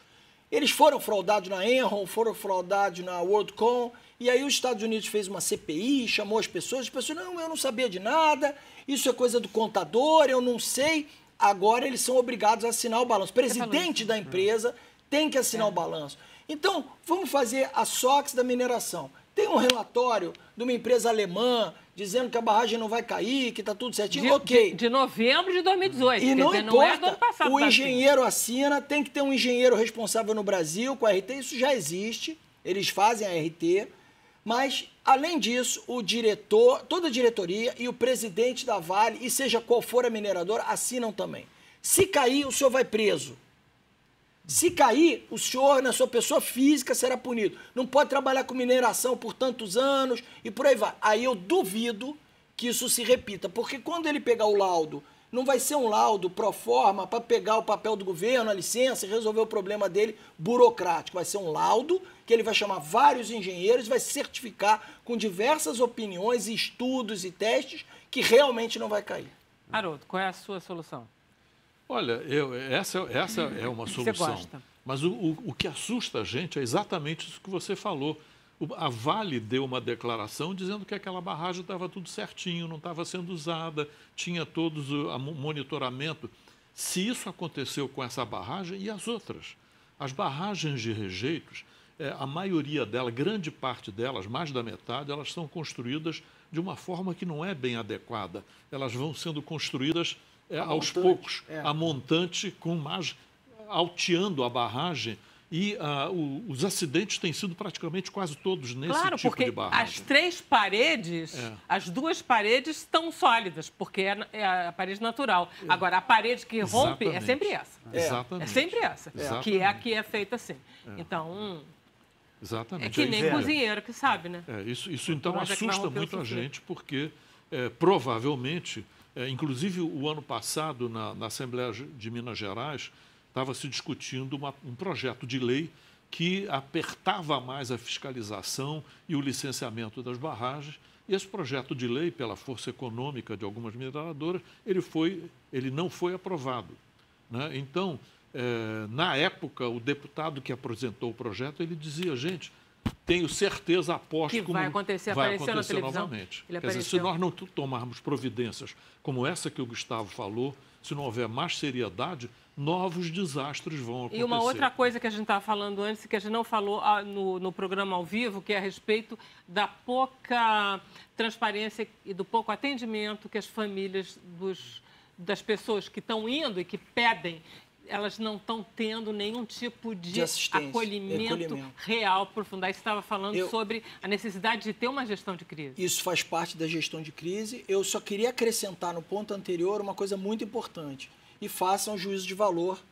Eles foram fraudados na Enron, foram fraudados na WorldCom, e aí os Estados Unidos fez uma CPI, chamou as pessoas, não, eu não sabia de nada, isso é coisa do contador, eu não sei. Agora eles são obrigados a assinar o balanço. O presidente da empresa tem que assinar o balanço. Então, vamos fazer a SOX da mineração. Tem um relatório de uma empresa alemã dizendo que a barragem não vai cair, que está tudo certinho. Ok. De novembro de 2018. E não importa, não é do ano passado, o engenheiro assina, tem que ter um engenheiro responsável no Brasil com a RT, isso já existe, eles fazem a RT, mas, além disso, o diretor, toda a diretoria e o presidente da Vale, e seja qual for a mineradora, assinam também. Se cair, o senhor vai preso. Se cair, o senhor, na sua pessoa física, será punido. Não pode trabalhar com mineração por tantos anos e por aí vai. Aí eu duvido que isso se repita, porque quando ele pegar o laudo, não vai ser um laudo pro forma para pegar o papel do governo, a licença e resolver o problema dele burocrático. Vai ser um laudo que ele vai chamar vários engenheiros, vai certificar com diversas opiniões, estudos e testes que realmente não vai cair. Haroldo, qual é a sua solução? Olha, essa é uma solução. Você gosta. Mas o que assusta a gente é exatamente isso que você falou. A Vale deu uma declaração dizendo que aquela barragem estava tudo certinho, não estava sendo usada, tinha todos o monitoramento. Se isso aconteceu com essa barragem e as outras, as barragens de rejeitos, a maioria delas, grande parte delas, mais da metade, elas são construídas de uma forma que não é bem adequada. Elas vão sendo construídas aos poucos, a montante, alteando a barragem. E os acidentes têm sido praticamente quase todos nesse tipo de barragem. Claro, porque as 3 paredes, as 2 paredes estão sólidas, porque é a parede natural. Agora, a parede que rompe é sempre essa. Exatamente. É sempre essa, que é a que é feita assim. Então, exatamente. é que nem cozinheiro que sabe, né? Isso então assusta muito a gente, porque provavelmente, inclusive o ano passado, na Assembleia de Minas Gerais, estava se discutindo um projeto de lei que apertava mais a fiscalização e o licenciamento das barragens. E esse projeto de lei, pela força econômica de algumas mineradoras, ele não foi aprovado, né? Então, na época, o deputado que apresentou o projeto, ele dizia, gente, tenho certeza, aposto que vai acontecer, vai apareceu na acontecer televisão. novamente. Ele Quer dizer, se nós não tomarmos providências como essa que o Gustavo falou, se não houver mais seriedade, novos desastres vão acontecer. E uma outra coisa que a gente estava falando antes, que a gente não falou no programa ao vivo, que é a respeito da pouca transparência e do pouco atendimento que as famílias das pessoas que estão indo e que pedem, elas não estão tendo nenhum tipo de acolhimento real, profundo. Aí você estava falando sobre a necessidade de ter uma gestão de crise. Isso faz parte da gestão de crise. Eu só queria acrescentar no ponto anterior uma coisa muito importante. E façam um juízo de valor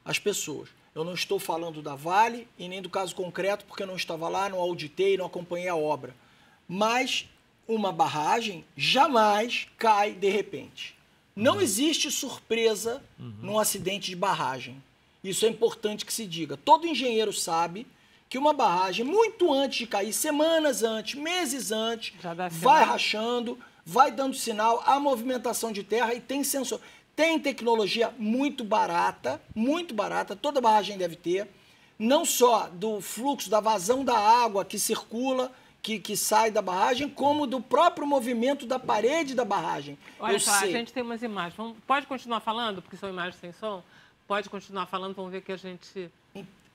às pessoas. Eu não estou falando da Vale e nem do caso concreto, porque eu não estava lá, não auditei, não acompanhei a obra. Mas uma barragem jamais cai de repente. Não existe surpresa num acidente de barragem. Isso é importante que se diga. Todo engenheiro sabe que uma barragem, muito antes de cair, semanas antes, meses antes, vai rachando, vai dando sinal, há movimentação de terra e tem sensor. Tem tecnologia muito barata, toda barragem deve ter, não só do fluxo, da vazão da água que circula, que sai da barragem, como do próprio movimento da parede da barragem. Olha só, a gente tem umas imagens. Pode continuar falando, porque são imagens sem som? Pode continuar falando, vamos ver que a gente...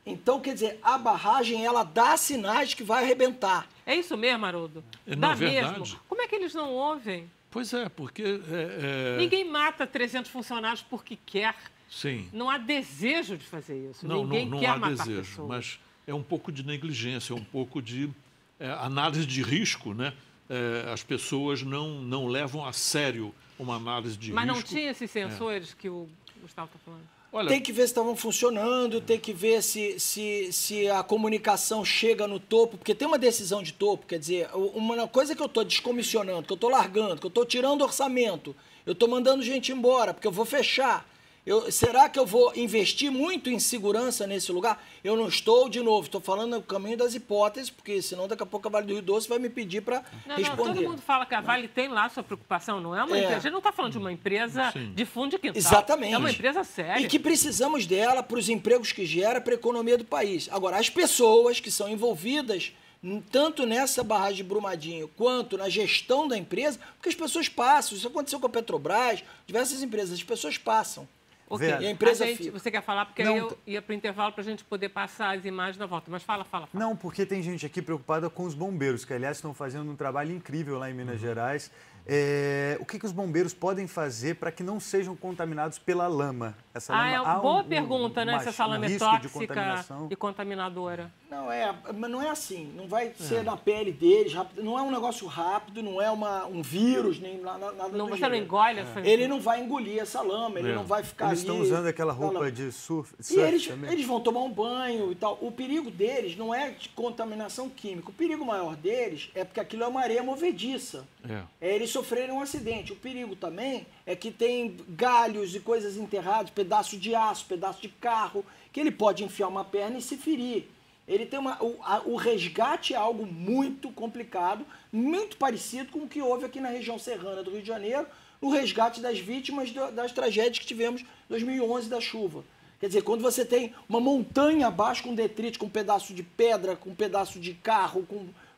Então, quer dizer, a barragem, ela dá sinais que vai arrebentar. É isso mesmo, Haroldo? Dá mesmo. Como é que eles não ouvem? Pois é, porque... Ninguém mata 300 funcionários porque quer. Sim. Não há desejo de fazer isso. Não, Ninguém não quer há matar desejo, pessoas. mas é um pouco de negligência, é um pouco de análise de risco, né? As pessoas não levam a sério uma análise de risco. Mas não tinha esses sensores que o Gustavo está falando? Olha, tem que ver se estavam funcionando, tem que ver se a comunicação chega no topo, porque tem uma decisão de topo, quer dizer, uma coisa que eu estou descomissionando, que eu estou largando, que eu estou tirando orçamento, eu estou mandando gente embora, porque eu vou fechar. Será que eu vou investir muito em segurança nesse lugar? Eu não estou, de novo, estou falando no caminho das hipóteses, porque senão daqui a pouco a Vale do Rio Doce vai me pedir para responder. Todo mundo fala que a Vale tem lá a sua preocupação, não é uma empresa. A gente não está falando de uma empresa de fundo de quintal. Exatamente. É uma empresa séria. E que precisamos dela para os empregos que gera, para a economia do país. Agora, as pessoas que são envolvidas tanto nessa barragem de Brumadinho quanto na gestão da empresa, porque as pessoas passam. Isso aconteceu com a Petrobras, diversas empresas, as pessoas passam. Ok, e a empresa você quer falar? Porque aí eu ia para o intervalo para a gente poder passar as imagens na volta. Mas fala. Não, porque tem gente aqui preocupada com os bombeiros, que, aliás, estão fazendo um trabalho incrível lá em Minas Gerais. O que os bombeiros podem fazer para que não sejam contaminados pela lama? Essa lama, é uma boa pergunta, né? Se essa lama é tóxica e contaminadora. Mas não é assim. Não vai ser na pele deles. Não é um negócio rápido, não é um vírus, nem nada do Você não engole essa... Ele não vai engolir essa lama, ele não vai ficar Eles estão usando aquela roupa de surf e eles vão tomar um banho e tal. O perigo deles não é de contaminação química. O perigo maior deles é porque aquilo é uma areia movediça. Eles sofreram um acidente. O perigo também é que tem galhos e coisas enterradas, pedaço de aço, pedaço de carro, que ele pode enfiar uma perna e se ferir. Ele tem o resgate é algo muito complicado, muito parecido com o que houve aqui na região serrana do Rio de Janeiro, no resgate das vítimas das tragédias que tivemos em 2011 da chuva. Quer dizer, quando você tem uma montanha abaixo com detrito, com um pedaço de pedra, com um pedaço de carro,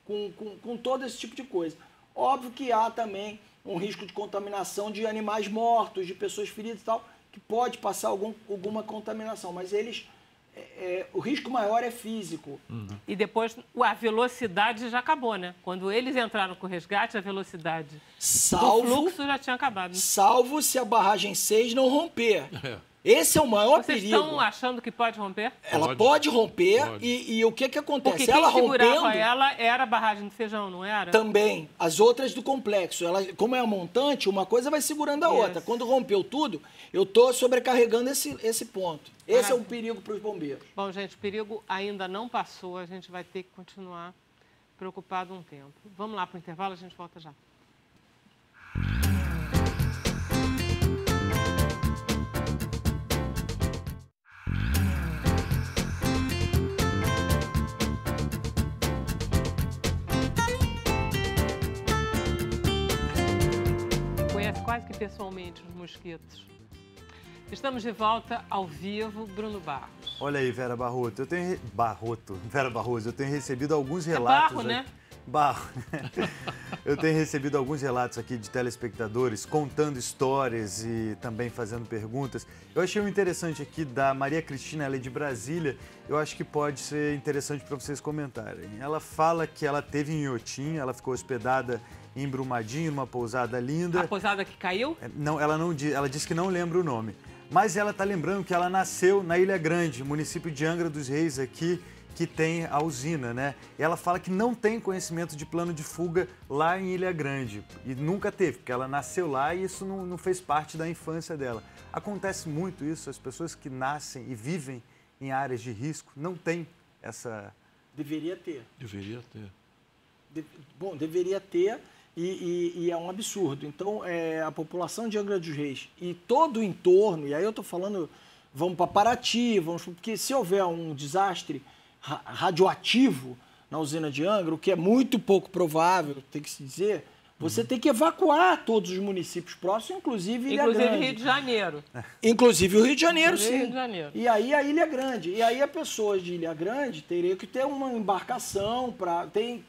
com todo esse tipo de coisa. Óbvio que há também um risco de contaminação de animais mortos, de pessoas feridas e tal, que pode passar alguma contaminação, mas o risco maior é físico. E depois a velocidade já acabou, né? Quando eles entraram com o resgate, a velocidade do fluxo já tinha acabado. Né? Salvo se a barragem 6 não romper. Esse é o maior perigo. Vocês estão achando que pode romper? Ela pode romper. E o que acontece? Porque quem segurava ela era a barragem do Feijão, não era? Também. As outras do complexo. Ela, como é a montante, uma coisa vai segurando a outra. Quando rompeu tudo, eu estou sobrecarregando esse ponto. Esse é um perigo para os bombeiros. Bom, gente, o perigo ainda não passou. A gente vai ter que continuar preocupado um tempo. Vamos lá para o intervalo, a gente volta já. Quase que pessoalmente os mosquitos. Estamos de volta ao vivo, Bruno Barros. Olha aí, Vera Barroto, Vera Barroso, eu tenho recebido alguns relatos... Barro, né? Barro. Eu tenho recebido alguns relatos aqui de telespectadores contando histórias e também fazendo perguntas. Eu achei um interessante aqui da Maria Cristina, ela é de Brasília, eu acho que pode ser interessante para vocês comentarem. Ela fala que ela teve em Inhotim, ela ficou hospedada em Brumadinho, numa pousada linda. A pousada que caiu? Não, ela disse que não lembra o nome. Mas ela está lembrando que ela nasceu na Ilha Grande, município de Angra dos Reis aqui, que tem a usina, né? E ela fala que não tem conhecimento de plano de fuga lá em Ilha Grande. E nunca teve, porque ela nasceu lá e isso não fez parte da infância dela. Acontece muito isso, as pessoas que nascem e vivem em áreas de risco não têm essa... Deveria ter. Deveria ter. Bom, deveria ter... E é um absurdo. Então, a população de Angra dos Reis e todo o entorno, e aí eu estou falando, vamos para Paraty, porque se houver um desastre radioativo na usina de Angra, o que é muito pouco provável, tem que se dizer, você tem que evacuar todos os municípios próximos, inclusive Ilha Grande. Inclusive Rio de Janeiro. Inclusive o Rio de Janeiro, sim. Rio de Janeiro. E aí a Ilha Grande. E aí a pessoa de Ilha Grande teria que ter uma embarcação,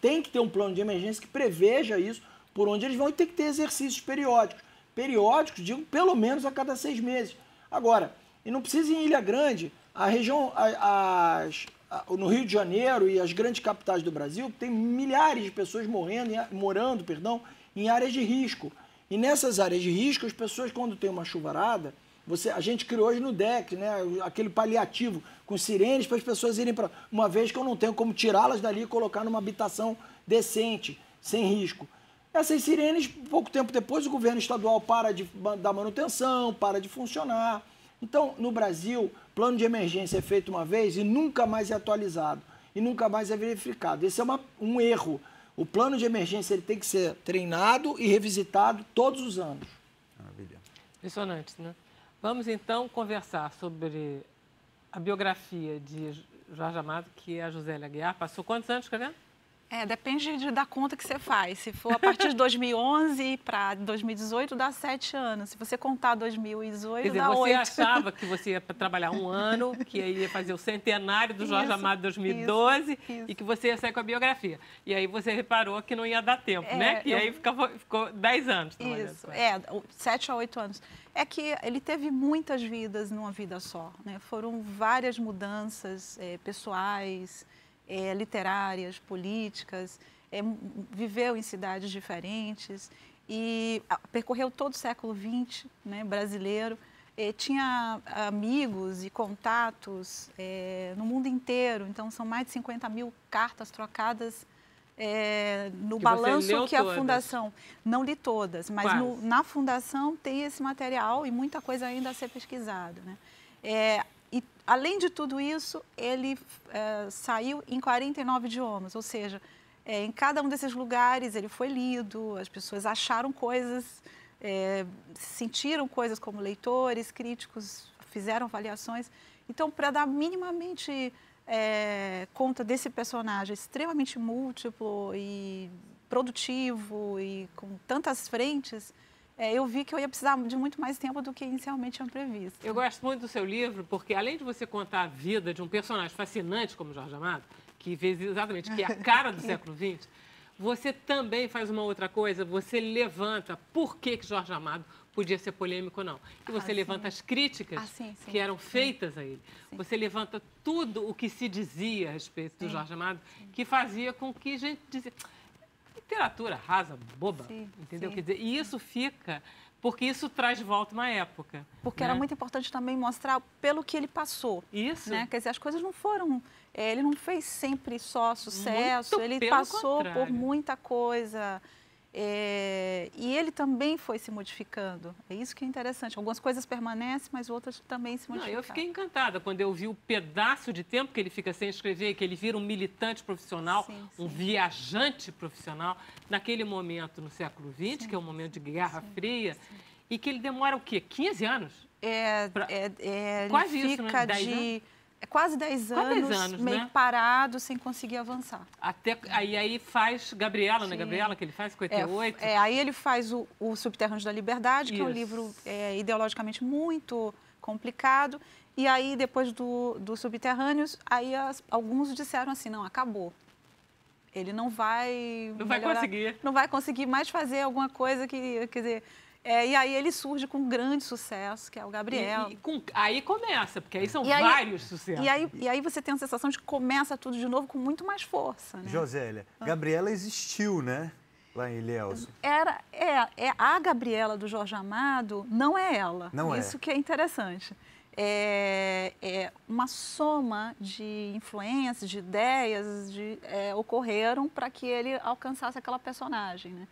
tem que ter um plano de emergência que preveja isso, por onde eles vão ter que ter exercícios periódicos. Periódicos, digo, pelo menos a cada 6 meses. Agora, e não precisa ir em Ilha Grande, a região, no Rio de Janeiro e as grandes capitais do Brasil, tem milhares de pessoas morando em áreas de risco. E nessas áreas de risco, as pessoas, quando tem uma chuvarada, a gente criou hoje no DEC, né, aquele paliativo com sirenes para as pessoas irem para... Uma vez que eu não tenho como tirá-las dali e colocar numa habitação decente, sem risco. Essas sirenes, pouco tempo depois, o governo estadual para de dar manutenção, para de funcionar. Então, no Brasil, plano de emergência é feito uma vez e nunca mais é atualizado. E nunca mais é verificado. Esse é um erro. O plano de emergência ele tem que ser treinado e revisitado todos os anos. Maravilha. Impressionante, né? Vamos, então, conversar sobre a biografia de Jorge Amado, que é a Josélia Aguiar. Passou quantos anos escrevendo? Depende da conta que você faz. Se for a partir de 2011 para 2018, dá 7 anos. Se você contar 2018, quer dizer, dá 8. você achava que você ia trabalhar um ano, que ia fazer o centenário do Jorge Amado 2012 e que você ia sair com a biografia. E aí você reparou que não ia dar tempo, né? E aí ficou 10 anos trabalhando. Isso, 7 a 8 anos. É que ele teve muitas vidas numa vida só, né? Foram várias mudanças pessoais, literárias, políticas, viveu em cidades diferentes e percorreu todo o século XX, né, brasileiro. Tinha amigos e contatos no mundo inteiro, então são mais de 50 mil cartas trocadas no balanço que a Fundação... Não li todas, mas na Fundação tem esse material e muita coisa ainda a ser pesquisada, né? E, além de tudo isso, ele saiu em 49 idiomas, ou seja, em cada um desses lugares ele foi lido, as pessoas acharam coisas, sentiram coisas como leitores, críticos, fizeram avaliações. Então, para dar minimamente conta desse personagem extremamente múltiplo e produtivo e com tantas frentes, eu vi que eu ia precisar de muito mais tempo do que inicialmente tinha previsto. Eu gosto muito do seu livro, porque além de você contar a vida de um personagem fascinante como Jorge Amado, que fez exatamente, que é a cara do século XX, você também faz uma outra coisa, você levanta por que Jorge Amado podia ser polêmico ou não. E você levanta as críticas que eram feitas a ele. Sim. Você levanta tudo o que se dizia a respeito do Jorge Amado, que fazia com que a gente dizia... Literatura rasa, boba, entendeu? Quer dizer, e isso fica... Porque isso traz de volta uma época. Porque era muito importante também mostrar pelo que ele passou. Isso. Né? Quer dizer, as coisas não foram... ele não fez sempre só sucesso, ele passou por muita coisa. E ele também foi se modificando. É isso que é interessante. Algumas coisas permanecem, mas outras também se modificam. Eu fiquei encantada quando eu vi o pedaço de tempo que ele fica sem escrever, que ele vira um militante profissional, um viajante profissional, naquele momento no século XX, que é um momento de Guerra Fria, e que ele demora o quê? 15 anos? Quase ele fica isso, né? 10 anos? Quase 10 anos, meio parado, sem conseguir avançar. Aí faz Gabriela, né? Gabriela, que ele faz com 88. Aí ele faz o Subterrâneos da Liberdade, que é um livro ideologicamente muito complicado. E aí, depois do Subterrâneos, aí alguns disseram assim, não, acabou. Ele não vai conseguir. Não vai conseguir mais fazer alguma coisa que, quer dizer... e aí ele surge com um grande sucesso, que é o Gabriel. Aí começa, porque aí são vários sucessos. E aí você tem a sensação de que começa tudo de novo com muito mais força. Né? Josélia, Gabriela existiu, né? Lá em Ilhéus. A Gabriela do Jorge Amado não é ela. Não Isso que é interessante. É uma soma de influências, de ideias, ocorreram para que ele alcançasse aquela personagem, né?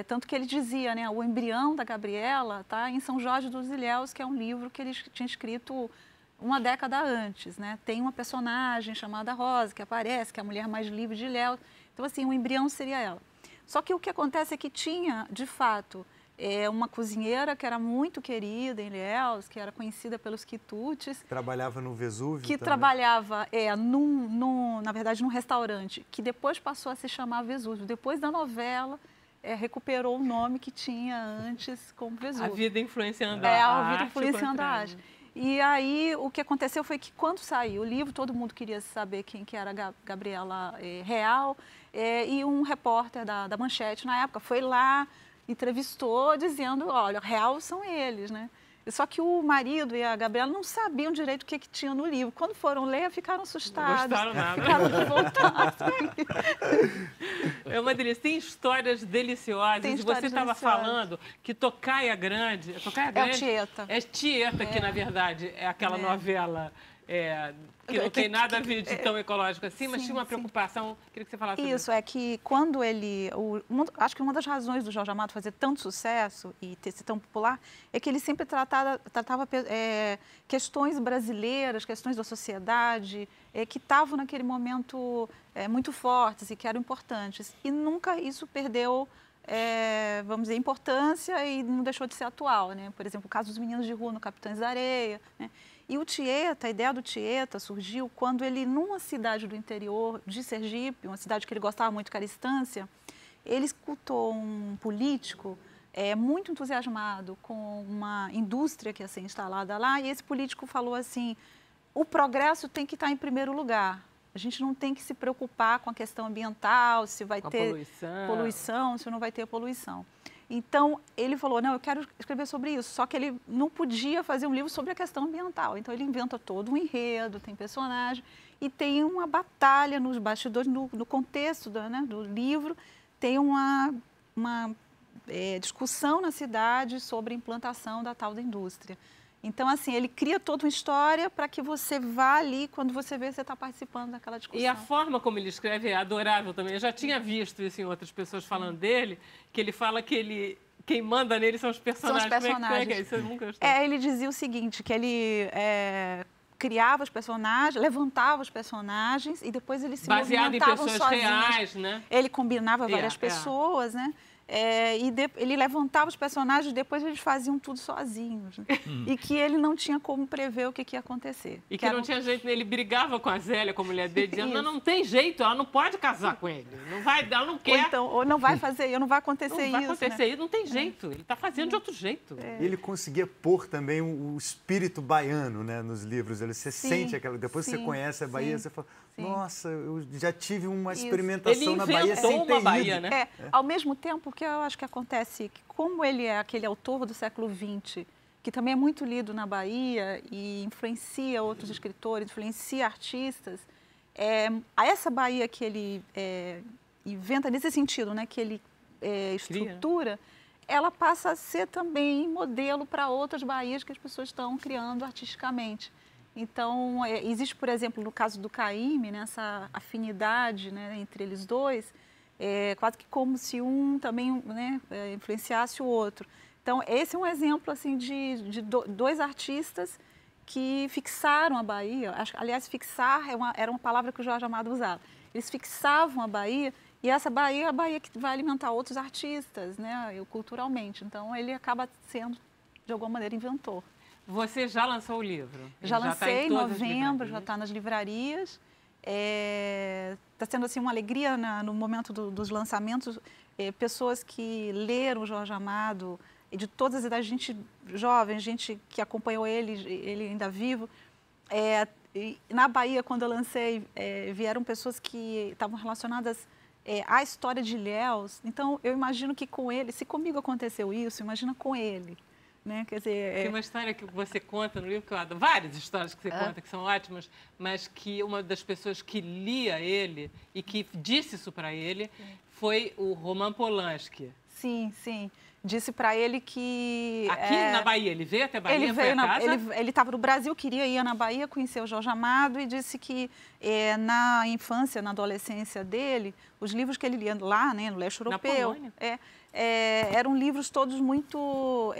Tanto que ele dizia, né, o embrião da Gabriela está em São Jorge dos Ilhéus, que é um livro que ele tinha escrito uma década antes, né? Tem uma personagem chamada Rosa, que aparece, que é a mulher mais livre de Ilhéus. Então, assim, o embrião seria ela. Só que o que acontece é que tinha, de fato, uma cozinheira que era muito querida em Ilhéus, que era conhecida pelos quitutes. Trabalhava no Vesúvio que também. Trabalhava, na verdade, num restaurante, que depois passou a se chamar Vesúvio. Depois da novela... recuperou o nome que tinha antes como Vesúvio. A vida influenciando a vida influenciando a arte. E aí, o que aconteceu foi que, quando saiu o livro, todo mundo queria saber quem que era a Gabriela real, e um repórter da Manchete, na época, foi lá, entrevistou, dizendo, olha, real são eles, né? Só que o marido e a Gabriela não sabiam direito o que tinha no livro. Quando foram ler, ficaram assustados. Não gostaram nada. Ficaram revoltados. É uma delícia. Tem histórias deliciosas. E você estava falando que Tocaia Grande... É o Tieta. É Tieta, que na verdade é aquela novela... que não tem nada a ver de tão ecológico assim, mas tinha uma preocupação. Queria que você falasse sobre isso. É que quando ele... acho que uma das razões do Jorge Amado fazer tanto sucesso e ter sido tão popular é que ele sempre tratava questões brasileiras, questões da sociedade, que estavam naquele momento muito fortes e que eram importantes. E nunca isso perdeu... vamos dizer, importância e não deixou de ser atual, né? Por exemplo, o caso dos Meninos de Rua no Capitães da Areia, né? E o Tieta, a ideia do Tieta surgiu quando ele, numa cidade do interior de Sergipe, uma cidade que ele gostava muito, que era Estância, ele escutou um político muito entusiasmado com uma indústria que ia ser instalada lá, e esse político falou assim, o progresso tem que estar em primeiro lugar. A gente não tem que se preocupar com a questão ambiental, se vai ter poluição, se não vai ter poluição. Então, ele falou, não, eu quero escrever sobre isso, só que ele não podia fazer um livro sobre a questão ambiental. Então, ele inventa todo um enredo, tem personagem, e tem uma batalha nos bastidores, no contexto do livro, tem uma discussão na cidade sobre a implantação da tal da indústria. Então, assim, ele cria toda uma história para que você vá ali, quando você vê, você está participando daquela discussão. E a forma como ele escreve é adorável também. Eu já tinha visto isso em outras pessoas falando dele, que ele fala que quem manda nele são os personagens. São os personagens. Como é que é isso? Eu nunca gostei. Ele dizia o seguinte, que ele criava os personagens, levantava os personagens e depois eles se baseado em pessoas sozinhos. Reais, né? Ele combinava várias pessoas, né? ele levantava os personagens, depois eles faziam tudo sozinhos. Né? E que ele não tinha como prever o que ia acontecer. E que não tinha jeito, ele brigava com a Zélia, com a mulher dele, dizendo, não tem jeito, ela não pode casar com ele, não vai, ela não quer. Ou não vai fazer, não vai acontecer isso. Não vai acontecer isso, não tem jeito, ele está fazendo de outro jeito. E ele conseguia pôr também o espírito baiano, né, nos livros. Você sente aquela... Depois que você conhece a Bahia, você fala, nossa, eu já tive uma experimentação na Bahia sem ter Bahia, né? Ao mesmo tempo que eu acho que acontece, que como ele é aquele autor do século XX, que também é muito lido na Bahia e influencia outros escritores, influencia artistas, essa Bahia que ele inventa nesse sentido, né, que ele estrutura, ela passa a ser também modelo para outras Bahias que as pessoas estão criando artisticamente. Então, existe, por exemplo, no caso do Caymmi, né, essa afinidade, né, entre eles dois, quase que como se um também, né, influenciasse o outro. Então, esse é um exemplo assim, de dois artistas que fixaram a Bahia. Aliás, fixar era uma palavra que o Jorge Amado usava. Eles fixavam a Bahia, e essa Bahia é a Bahia que vai alimentar outros artistas, né, culturalmente. Então, ele acaba sendo, de alguma maneira, inventor. Você já lançou o livro? Já lancei em novembro, já está nas livrarias. Está sendo assim, uma alegria no momento dos lançamentos. Pessoas que leram o Jorge Amado, de todas as idades, gente jovem, gente que acompanhou ele ainda vivo. Na Bahia, quando eu lancei, vieram pessoas que estavam relacionadas à história de Ilhéus. Então, eu imagino que com ele, se comigo aconteceu isso, imagina com ele. Né? Quer dizer, tem uma história que você conta no livro, que eu adoro, várias histórias que você conta que são ótimas, mas que uma das pessoas que lia ele e que disse isso para ele foi o Roman Polanski. Sim, sim. Disse para ele que... Aqui na Bahia, ele veio até a Bahia, ele estava no Brasil, queria ir na Bahia, conhecer o Jorge Amado e disse que na infância, na adolescência dele, os livros que ele lia lá, né, no leste europeu, eram livros todos muito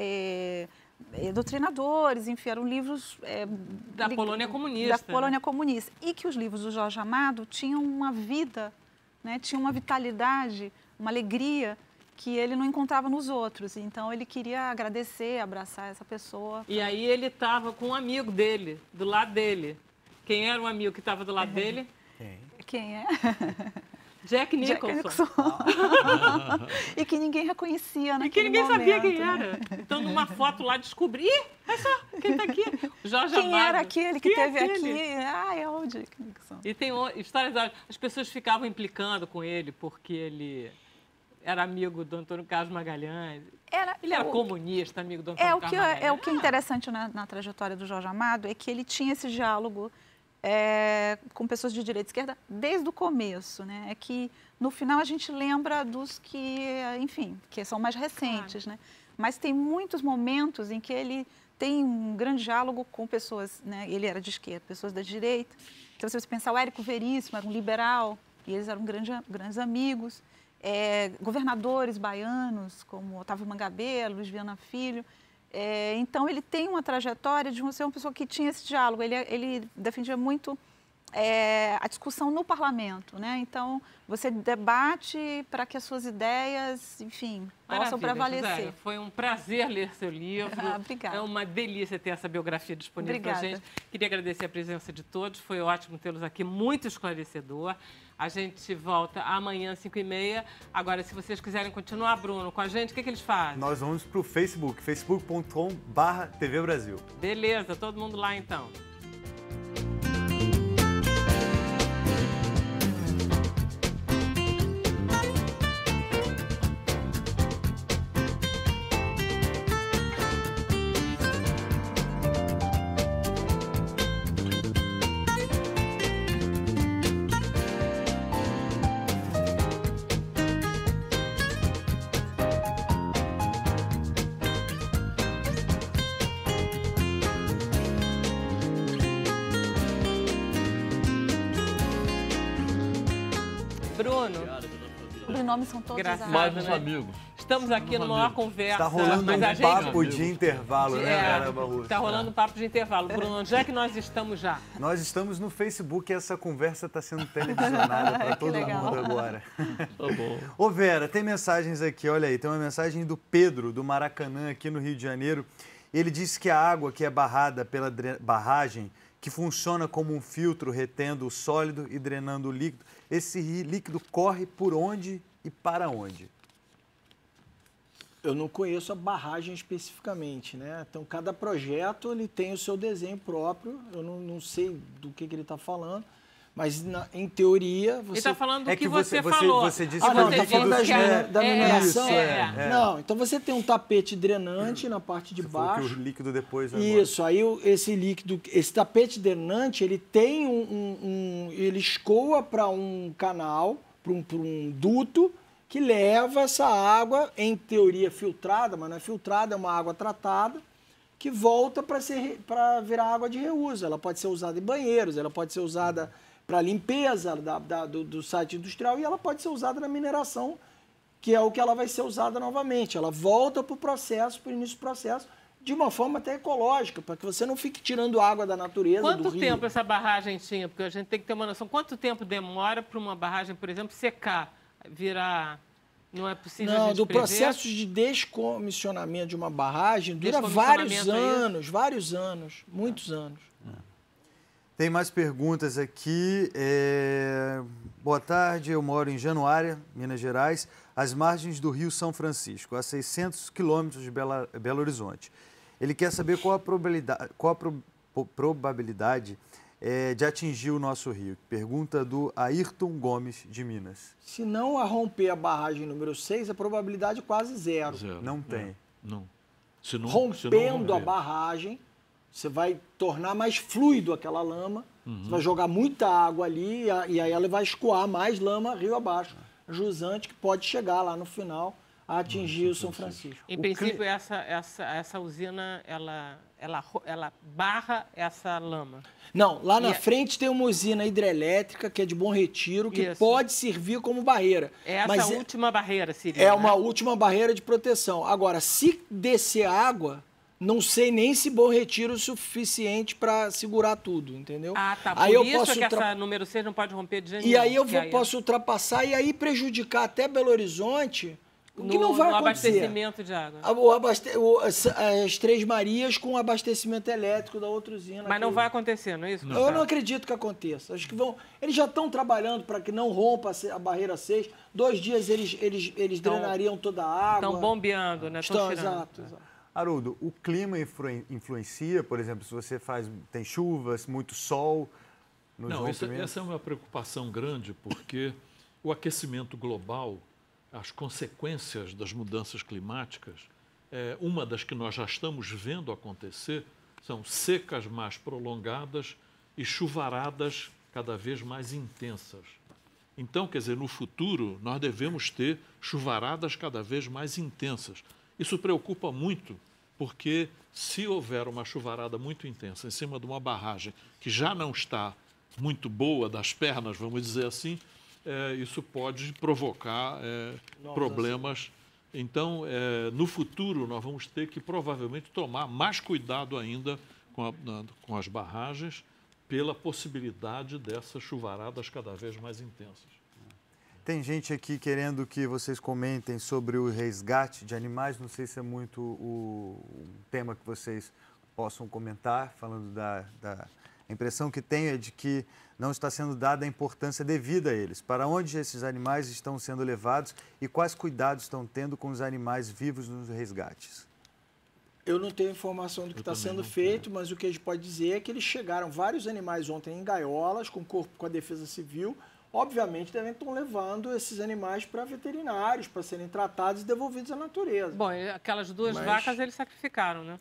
doutrinadores, enfim, eram livros... da Polônia comunista. Da Polônia comunista. E que os livros do Jorge Amado tinham uma vida, né, tinham uma vitalidade, uma alegria que ele não encontrava nos outros. Então, ele queria agradecer, abraçar essa pessoa. E aí ele estava com um amigo dele, do lado dele. Quem era o amigo que estava do lado dele? Quem é? Jack Nicholson. E que ninguém reconhecia naquele E que ninguém momento, sabia quem era. Então, numa foto lá, descobri. Olha só, quem está aqui? O Jorge Amado. Quem era aquele que esteve aqui? É o Jack Nicholson. E tem histórias... As pessoas ficavam implicando com ele porque ele... era amigo do Antônio Carlos Magalhães. Ele era comunista, amigo do Antônio Carlos Magalhães. O que é interessante na trajetória do Jorge Amado é que ele tinha esse diálogo com pessoas de direita e esquerda desde o começo, né? É que no final a gente lembra dos que, enfim, que são mais recentes, né? Mas tem muitos momentos em que ele tem um grande diálogo com pessoas, né? Ele era de esquerda, pessoas da direita. Então, se você pensar, o Érico Veríssimo era um liberal e eles eram grandes amigos. Governadores baianos, como Otávio Mangabeira, Luiz Viana Filho. Então, ele tem uma trajetória de ser uma pessoa que tinha esse diálogo. Ele defendia muito a discussão no parlamento, né? Então, você debate para que as suas ideias, enfim, possam prevalecer. José, foi um prazer ler seu livro. Obrigada. É uma delícia ter essa biografia disponível para a gente. Queria agradecer a presença de todos. Foi ótimo tê-los aqui, muito esclarecedor. A gente volta amanhã, 5h30. Agora, se vocês quiserem continuar, Bruno, com a gente, o que eles fazem? Nós vamos para o Facebook, facebook.com/TV Brasil. Beleza, todo mundo lá então. Bruno, os nomes são todos Graças mais os amigos. Estamos aqui numa maior conversa. Está rolando mas um papo de intervalo, né, Vera Barroso? Está rolando um papo de intervalo. Bruno, onde é que nós estamos já? Nós estamos no Facebook e essa conversa está sendo televisionada para todo mundo agora. Tá bom. Ô Vera, tem mensagens aqui, olha aí, tem uma mensagem do Pedro, do Maracanã, aqui no Rio de Janeiro. Ele disse que a água que é barrada pela barragem, que funciona como um filtro retendo o sólido e drenando o líquido, esse líquido corre por onde e para onde? Eu não conheço a barragem especificamente, né? Então, cada projeto ele tem o seu desenho próprio. Eu não sei do que ele está falando, mas em teoria você... Ele está falando do É que que você falou. Você disse Ah, que não, o está líquido falando da mineração? É. Não, então você tem um tapete drenante na parte de Você falou baixo. que o líquido depois vai Isso, aí esse líquido, esse tapete drenante, ele tem ele escoa para um canal, para um duto, que leva essa água, em teoria filtrada, mas não é filtrada, é uma água tratada, que volta para virar água de reuso. Ela pode ser usada em banheiros, ela pode ser usada para limpeza do site industrial e ela pode ser usada na mineração, que é o que ela vai ser usada novamente. Ela volta para o processo, para o início do processo, de uma forma até ecológica, para que você não fique tirando água da natureza, do rio. Quanto tempo essa barragem tinha? Porque a gente tem que ter uma noção. Quanto tempo demora para uma barragem, por exemplo, secar, virar... Não é possível a gente do prever? processo de descomissionamento de uma barragem dura Descomissionamento vários anos, muitos anos. Tem mais perguntas aqui. Boa tarde, eu moro em Januária, Minas Gerais, às margens do Rio São Francisco, a 600 quilômetros de Belo Horizonte. Ele quer saber qual a probabilidade de atingir o nosso rio. Pergunta do Ayrton Gomes, de Minas. Se não romper a barragem número 6, a probabilidade é quase zero. Não tem. Não. Rompendo a barragem, você vai tornar mais fluido aquela lama, você vai jogar muita água ali e aí ela vai escoar mais lama rio abaixo, jusante que pode chegar lá no final a atingir o São Francisco. Em princípio, essa usina, ela barra essa lama. Não, lá na frente tem uma usina hidrelétrica que é de Bom Retiro, que pode servir como barreira. Essa última barreira seria, É uma última barreira de proteção. Agora, se descer água, não sei nem se Bom Retiro é o suficiente para segurar tudo, entendeu? Ah, tá. Aí Por eu isso posso que essa número 6 não pode romper de jeito E aí eu nenhum, posso ultrapassar e aí prejudicar até Belo Horizonte, o que não vai no acontecer. abastecimento de água. As Três Marias com abastecimento elétrico da outra usina. Mas não vai acontecer, não é isso? Eu não acredito que aconteça. Acho que eles já estão trabalhando para que não rompa a barreira 6. 2 dias eles drenariam toda a água. Estão bombeando, né? Exato. Haroldo, o clima influencia, por exemplo, se você tem chuvas, muito sol nos rompimentos? Essa é uma preocupação grande, porque o aquecimento global, as consequências das mudanças climáticas, uma das que nós já estamos vendo acontecer são secas mais prolongadas e chuvaradas cada vez mais intensas. Então, quer dizer, no futuro, nós devemos ter chuvaradas cada vez mais intensas. Isso preocupa muito, porque se houver uma chuvarada muito intensa em cima de uma barragem que já não está muito boa das pernas, vamos dizer assim, isso pode provocar problemas. Então, no futuro, nós vamos ter que provavelmente tomar mais cuidado ainda com as barragens, pela possibilidade dessas chuvaradas cada vez mais intensas. Tem gente aqui querendo que vocês comentem sobre o resgate de animais. Não sei se é muito o tema que vocês possam comentar, falando da impressão que tenho é de que não está sendo dada a importância devida a eles. Para onde esses animais estão sendo levados e quais cuidados estão tendo com os animais vivos nos resgates? Eu não tenho informação do que está sendo feito, mas o que a gente pode dizer é que eles chegaram vários animais ontem em gaiolas, com a Defesa Civil. Obviamente, devem estar levando esses animais para veterinários, para serem tratados e devolvidos à natureza. Bom, aquelas duas vacas eles sacrificaram, né?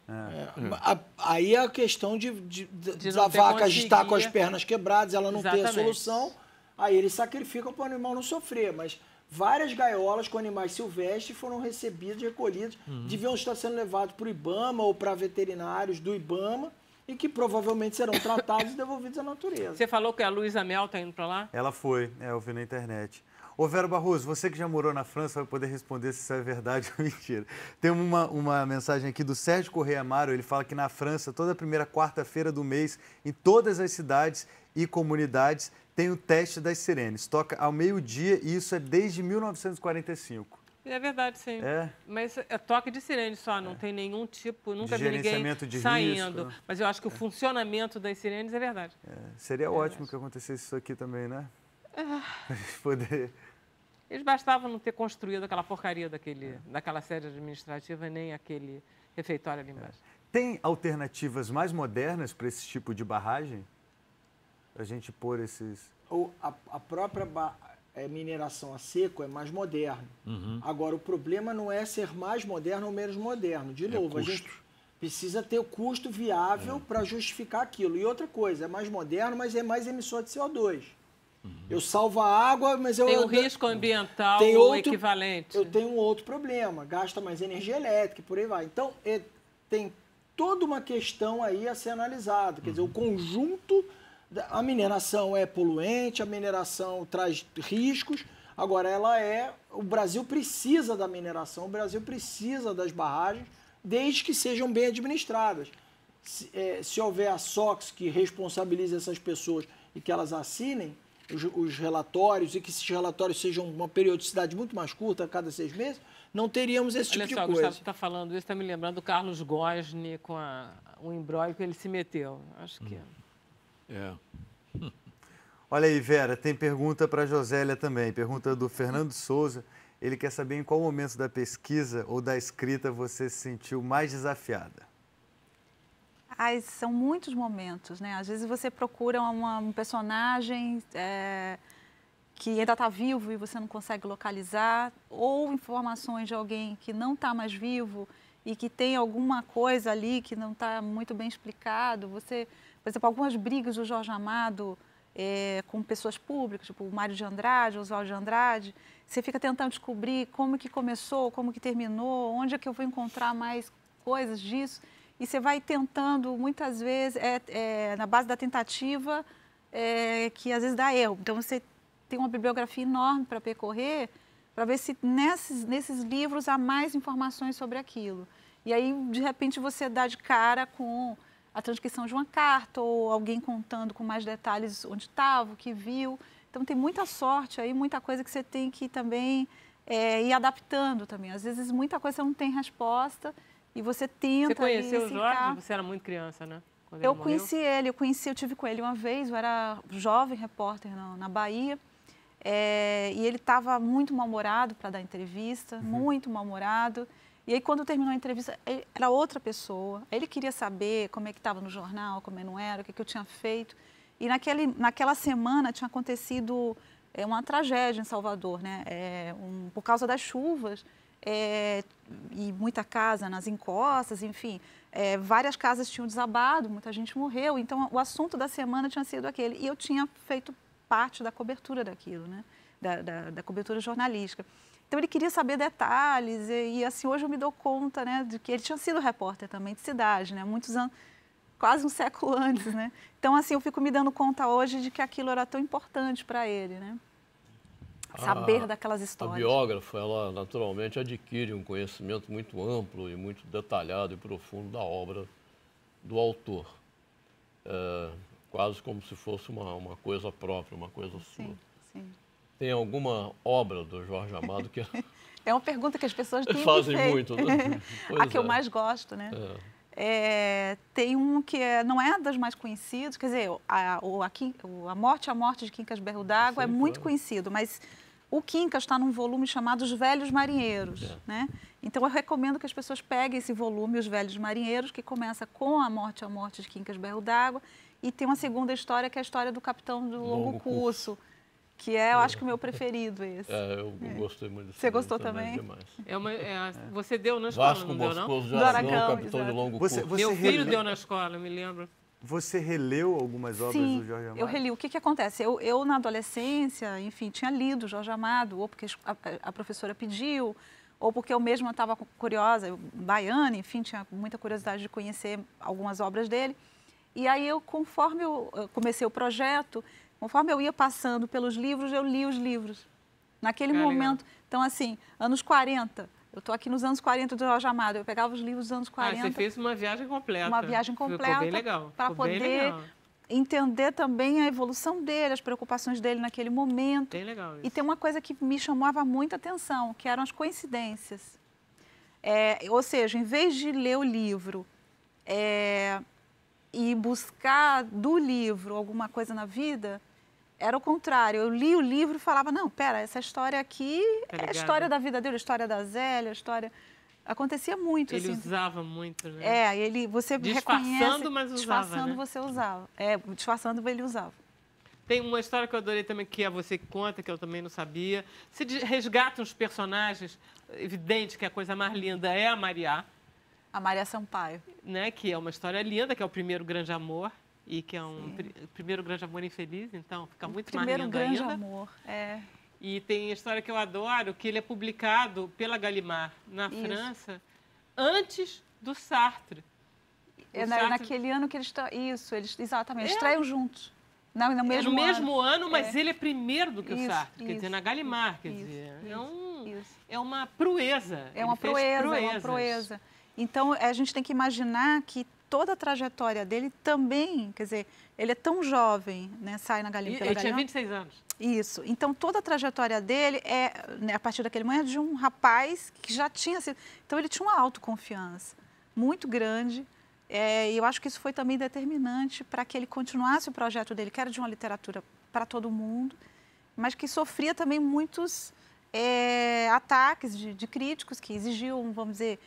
Aí é a questão da vaca estar com as pernas quebradas, ela não ter a solução, aí eles sacrificam para o animal não sofrer, mas várias gaiolas com animais silvestres foram recebidas, recolhidas, deviam estar sendo levados para o IBAMA ou para veterinários do IBAMA, e que provavelmente serão tratados e devolvidos à natureza. Você falou que a Luísa Mel está indo para lá? Ela foi, eu vi na internet. Ô, Vera Barroso, você que já morou na França vai poder responder se isso é verdade ou mentira. Tem uma mensagem aqui do Sérgio Correia Amaro, ele fala que na França, toda primeira quarta-feira do mês, em todas as cidades e comunidades, tem o teste das sirenes. Toca ao meio-dia e isso é desde 1945. É verdade, sim. É? Mas é toque de sirene só, não tem nenhum tipo, nunca vi ninguém gerenciamento de saindo. risco, né? Mas eu acho que o funcionamento das sirenes é verdade. Seria ótimo que acontecesse isso aqui também, né? Pra gente poder... Eles bastavam não ter construído aquela porcaria daquela sede administrativa, nem aquele refeitório ali embaixo. Tem alternativas mais modernas para esse tipo de barragem? Para a gente pôr esses... A própria mineração a seco é mais moderna. Agora, o problema não é ser mais moderno ou menos moderno. De novo, a gente precisa ter o custo viável para justificar aquilo. E outra coisa, é mais moderno, mas é mais emissor de CO2. Eu salvo a água, mas eu... Tem um risco ambiental equivalente. Eu tenho um outro problema, gasta mais energia elétrica e por aí vai. Então, tem toda uma questão aí a ser analisada. Quer dizer, o conjunto... A mineração é poluente, a mineração traz riscos. Agora, o Brasil precisa da mineração, o Brasil precisa das barragens, desde que sejam bem administradas. Se houver a SOX que responsabilize essas pessoas e que elas assinem os relatórios e que esses relatórios sejam uma periodicidade muito mais curta, a cada 6 meses, não teríamos esse tipo de coisa. Gustavo está falando isso, está me lembrando do Carlos Gosni com o imbróglio que ele se meteu. Acho que... Olha aí, Vera, tem pergunta para a Josélia também. Pergunta do Fernando Souza. Ele quer saber em qual momento da pesquisa ou da escrita você se sentiu mais desafiada. São muitos momentos, né? Às vezes você procura um personagem que ainda está vivo e você não consegue localizar, ou informações de alguém que não está mais vivo e que tem alguma coisa ali que não está muito bem explicado. Você, por exemplo, algumas brigas do Jorge Amado com pessoas públicas, tipo o Mário de Andrade, Oswaldo de Andrade, você fica tentando descobrir como que começou, como que terminou, onde é que eu vou encontrar mais coisas disso. E você vai tentando, muitas vezes, na base da tentativa, que às vezes dá erro. Então, você tem uma bibliografia enorme para percorrer, para ver se nesses livros há mais informações sobre aquilo. E aí, de repente, você dá de cara com a transcrição de uma carta, ou alguém contando com mais detalhes onde estava, o que viu. Então, tem muita sorte aí, muita coisa que você tem que também ir adaptando também. Às vezes, muita coisa você não tem resposta, e você tenta... Você conheceu o Jorge? Você era muito criança, né? Eu conheci ele, eu tive com ele uma vez, eu era jovem repórter na Bahia, e ele estava muito mal-humorado para dar entrevista, muito mal-humorado. E aí, quando terminou a entrevista, ele era outra pessoa. Ele queria saber como é que estava no jornal, como não era, o que eu tinha feito. E naquela semana tinha acontecido uma tragédia em Salvador, né? Por causa das chuvas. E muita casa nas encostas, enfim, várias casas tinham desabado, muita gente morreu, então o assunto da semana tinha sido aquele, e eu tinha feito parte da cobertura daquilo, né? da cobertura jornalística. Então ele queria saber detalhes, e assim, hoje eu me dou conta, né, de que ele tinha sido repórter também de cidade, né, muitos anos, quase um século antes, né? Então assim, eu fico me dando conta hoje de que aquilo era tão importante para ele, né? Saber daquelas histórias. A biógrafa, ela naturalmente adquire um conhecimento muito amplo e muito detalhado e profundo da obra do autor. Quase como se fosse uma coisa própria, uma coisa sua. Sim. Tem alguma obra do Jorge Amado que... É uma pergunta que as pessoas têm fazem feito. muito, né? A que eu mais gosto, né? Tem um que não é das mais conhecidos, quer dizer, a Morte de Quincas Berro d'Água é muito conhecido, mas o Quincas está num volume chamado Os Velhos Marinheiros, né? Então eu recomendo que as pessoas peguem esse volume, Os Velhos Marinheiros, que começa com a Morte de Quincas Berro d'Água, e tem uma segunda história, que é a história do capitão do Longo Curso, que eu acho que o meu preferido esse. Eu gostei muito desse. Você gostou também? Demais. Você deu na escola, Vasco não deu, não? Moscoso de Do Aragão, Aragão, capitão de exato. Longo Curso. Meu filho deu na escola, eu me lembro. Você releu algumas obras do Jorge Amado? Eu reli. O que acontece? Eu, na adolescência, enfim, tinha lido Jorge Amado, ou porque a professora pediu, ou porque eu mesma estava curiosa, baiana, enfim, tinha muita curiosidade de conhecer algumas obras dele. E aí, conforme eu comecei o projeto, conforme eu ia passando pelos livros, eu li os livros. Naquele momento. Então, assim, anos 40. Eu estou aqui nos anos 40 do Jorge Amado. Eu pegava os livros dos anos 40. Você fez uma viagem completa. Uma viagem completa. Ficou bem legal. Para poder entender também a evolução dele, as preocupações dele naquele momento. Bem legal isso. E tem uma coisa que me chamava muita atenção, que eram as coincidências. Ou seja, em vez de ler o livro e buscar do livro alguma coisa na vida, era o contrário. Eu li o livro e falava, não, pera, essa história aqui é a história da vida dele, a história da Zélia, a história... Acontecia muito. Ele assim. usava muito, né? Você disfarçando, reconhece... mas usava, disfarçando, né? você usava. Disfarçando, ele usava. Tem uma história que eu adorei também, que é você que conta, que eu também não sabia. Você resgata uns personagens, evidente que a coisa mais linda é a Mariá. A Maria Sampaio. Né? Que é uma história linda, que é o primeiro grande amor. E que é primeiro grande amor infeliz, então fica muito mais lindo ainda. Primeiro grande amor, E tem a história que eu adoro, que ele é publicado pela Gallimard, na França, antes do Sartre. Naquele ano que eles estão... Isso, exatamente, eles estreiam juntos. No mesmo ano, mas ele é primeiro do que o Sartre, quer dizer, na Gallimard, quer dizer. É uma proeza. É uma proeza. Então, a gente tem que imaginar que toda a trajetória dele também, quer dizer, ele é tão jovem, né, sai na Gallimard. Ele tinha 26 anos. Isso. Então, toda a trajetória dele né, a partir daquele momento, de um rapaz que já tinha sido... Então, ele tinha uma autoconfiança muito grande. E eu acho que isso foi também determinante para que ele continuasse o projeto dele, que era de uma literatura para todo mundo, mas que sofria também muitos ataques de críticos que exigiam, vamos dizer,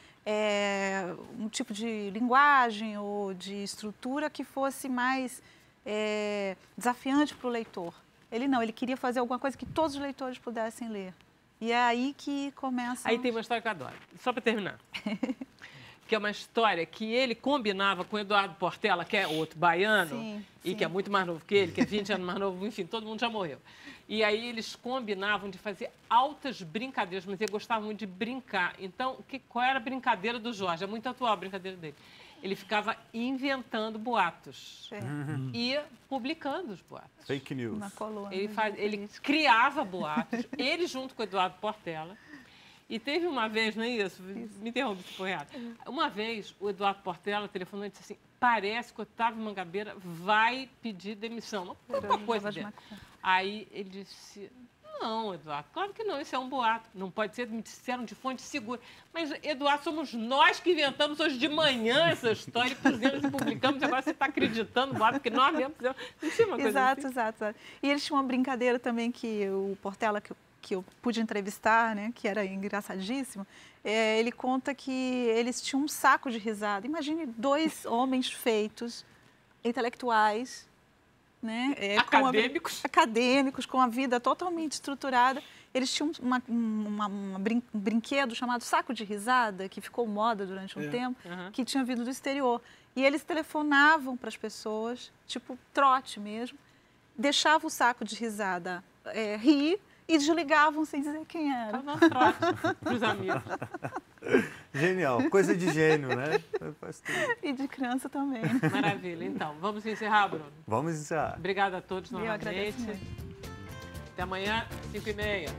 um tipo de linguagem ou de estrutura que fosse mais desafiante para o leitor. Ele queria fazer alguma coisa que todos os leitores pudessem ler. E é aí que começa... Aí tem uma história que eu adoro, só para terminar. Que é uma história que ele combinava com o Eduardo Portela, que é outro baiano, que é muito mais novo que ele, que é 20 anos mais novo, enfim, todo mundo já morreu. E aí eles combinavam de fazer altas brincadeiras, mas ele gostava muito de brincar. Então, qual era a brincadeira do Jorge? É muito atual a brincadeira dele. Ele ficava inventando boatos e publicando os boatos. Fake news. Na coluna. Ele criava boatos, ele junto com o Eduardo Portela. E teve uma vez, não é isso? Me interrompe se for errado. Uma vez, o Eduardo Portela telefonou e disse assim, parece que o Otávio Mangabeira vai pedir demissão. Uma coisa dela. Aí ele disse, não, Eduardo, claro que não, isso é um boato. Não pode ser, me disseram de fonte segura. Mas, Eduardo, somos nós que inventamos hoje de manhã essa história, fizemos e publicamos, agora você está acreditando no boato, porque nós mesmos fizemos. Não tinha uma coisa assim? Exato. E eles tinham uma brincadeira também que o Portela... que eu pude entrevistar, né, que era engraçadíssimo, ele conta que eles tinham um saco de risada. Imagine 2 homens feitos, intelectuais, né, acadêmicos, com a vida totalmente estruturada. Eles tinham um brinquedo chamado saco de risada, que ficou moda durante um tempo, que tinha vindo do exterior. E eles telefonavam para as pessoas, tipo trote mesmo, deixavam o saco de risada rir, e desligavam sem dizer quem era. Para os amigos. Genial, coisa de gênio, né? E de criança também. Maravilha. Então, vamos encerrar, Bruno? Vamos encerrar. Obrigada a todos novamente. Eu agradeço muito. Até amanhã, 5h30.